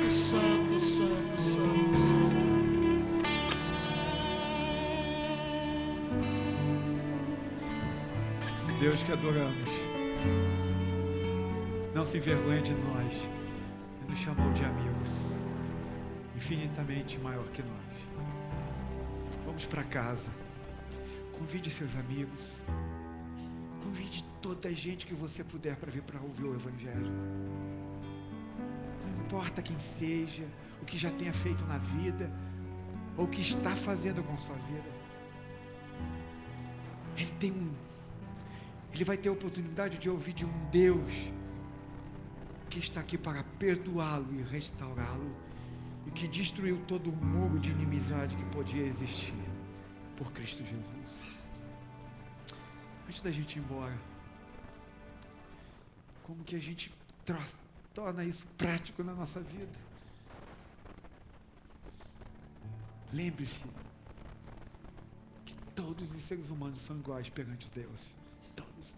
o Santo, o Santo, o Santo, o Santo. Esse Deus que adoramos não se envergonha de nós e nos chamou de amigos, infinitamente maior que nós. Vamos para casa, convide seus amigos, convide toda a gente que você puder para vir para ouvir o Evangelho. Não importa quem seja, o que já tenha feito na vida, ou o que está fazendo com sua vida. Ele vai ter a oportunidade de ouvir de um Deus que está aqui para perdoá-lo e restaurá-lo, e que destruiu todo o muro de inimizade que podia existir por Cristo Jesus. Antes da gente ir embora, como que a gente torna isso prático na nossa vida? Lembre-se que todos os seres humanos são iguais perante Deus. Todos.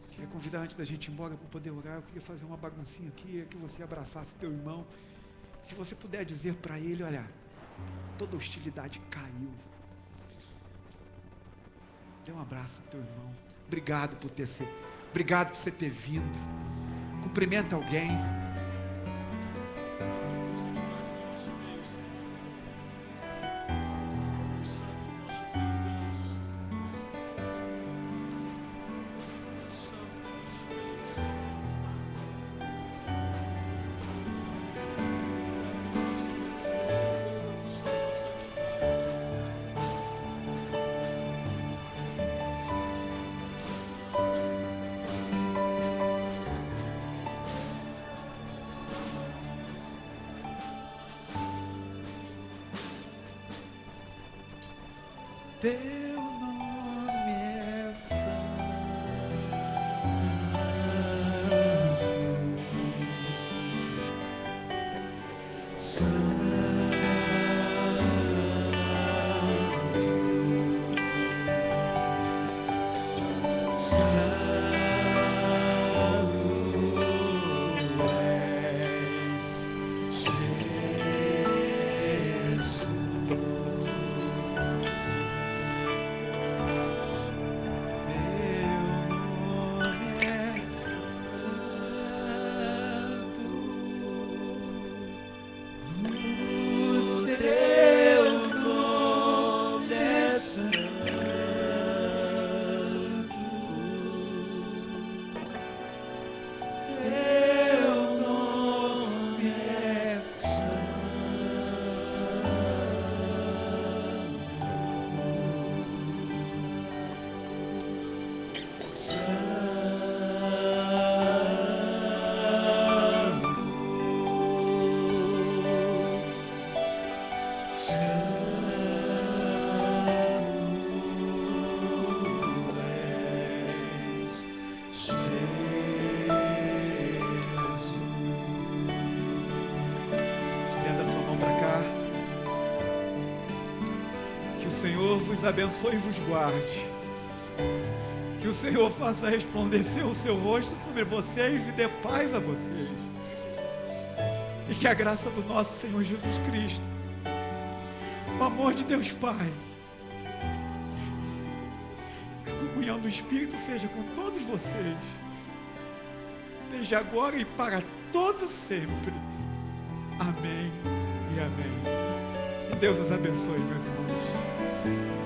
Queria convidar, antes da gente ir embora, para poder orar, eu queria fazer uma baguncinha aqui, queria que você abraçasse teu irmão. Se você puder dizer para ele, olha, toda hostilidade caiu. Dê um abraço pro teu irmão. Obrigado por você ter vindo. Cumprimenta alguém. Teu nome é santo. Senhor vos abençoe e vos guarde. Que o Senhor faça resplandecer o seu rosto sobre vocês e dê paz a vocês. E que a graça do nosso Senhor Jesus Cristo, o amor de Deus Pai, a comunhão do Espírito seja com todos vocês, desde agora e para todo sempre. Amém e amém. Que Deus os abençoe, meus irmãos.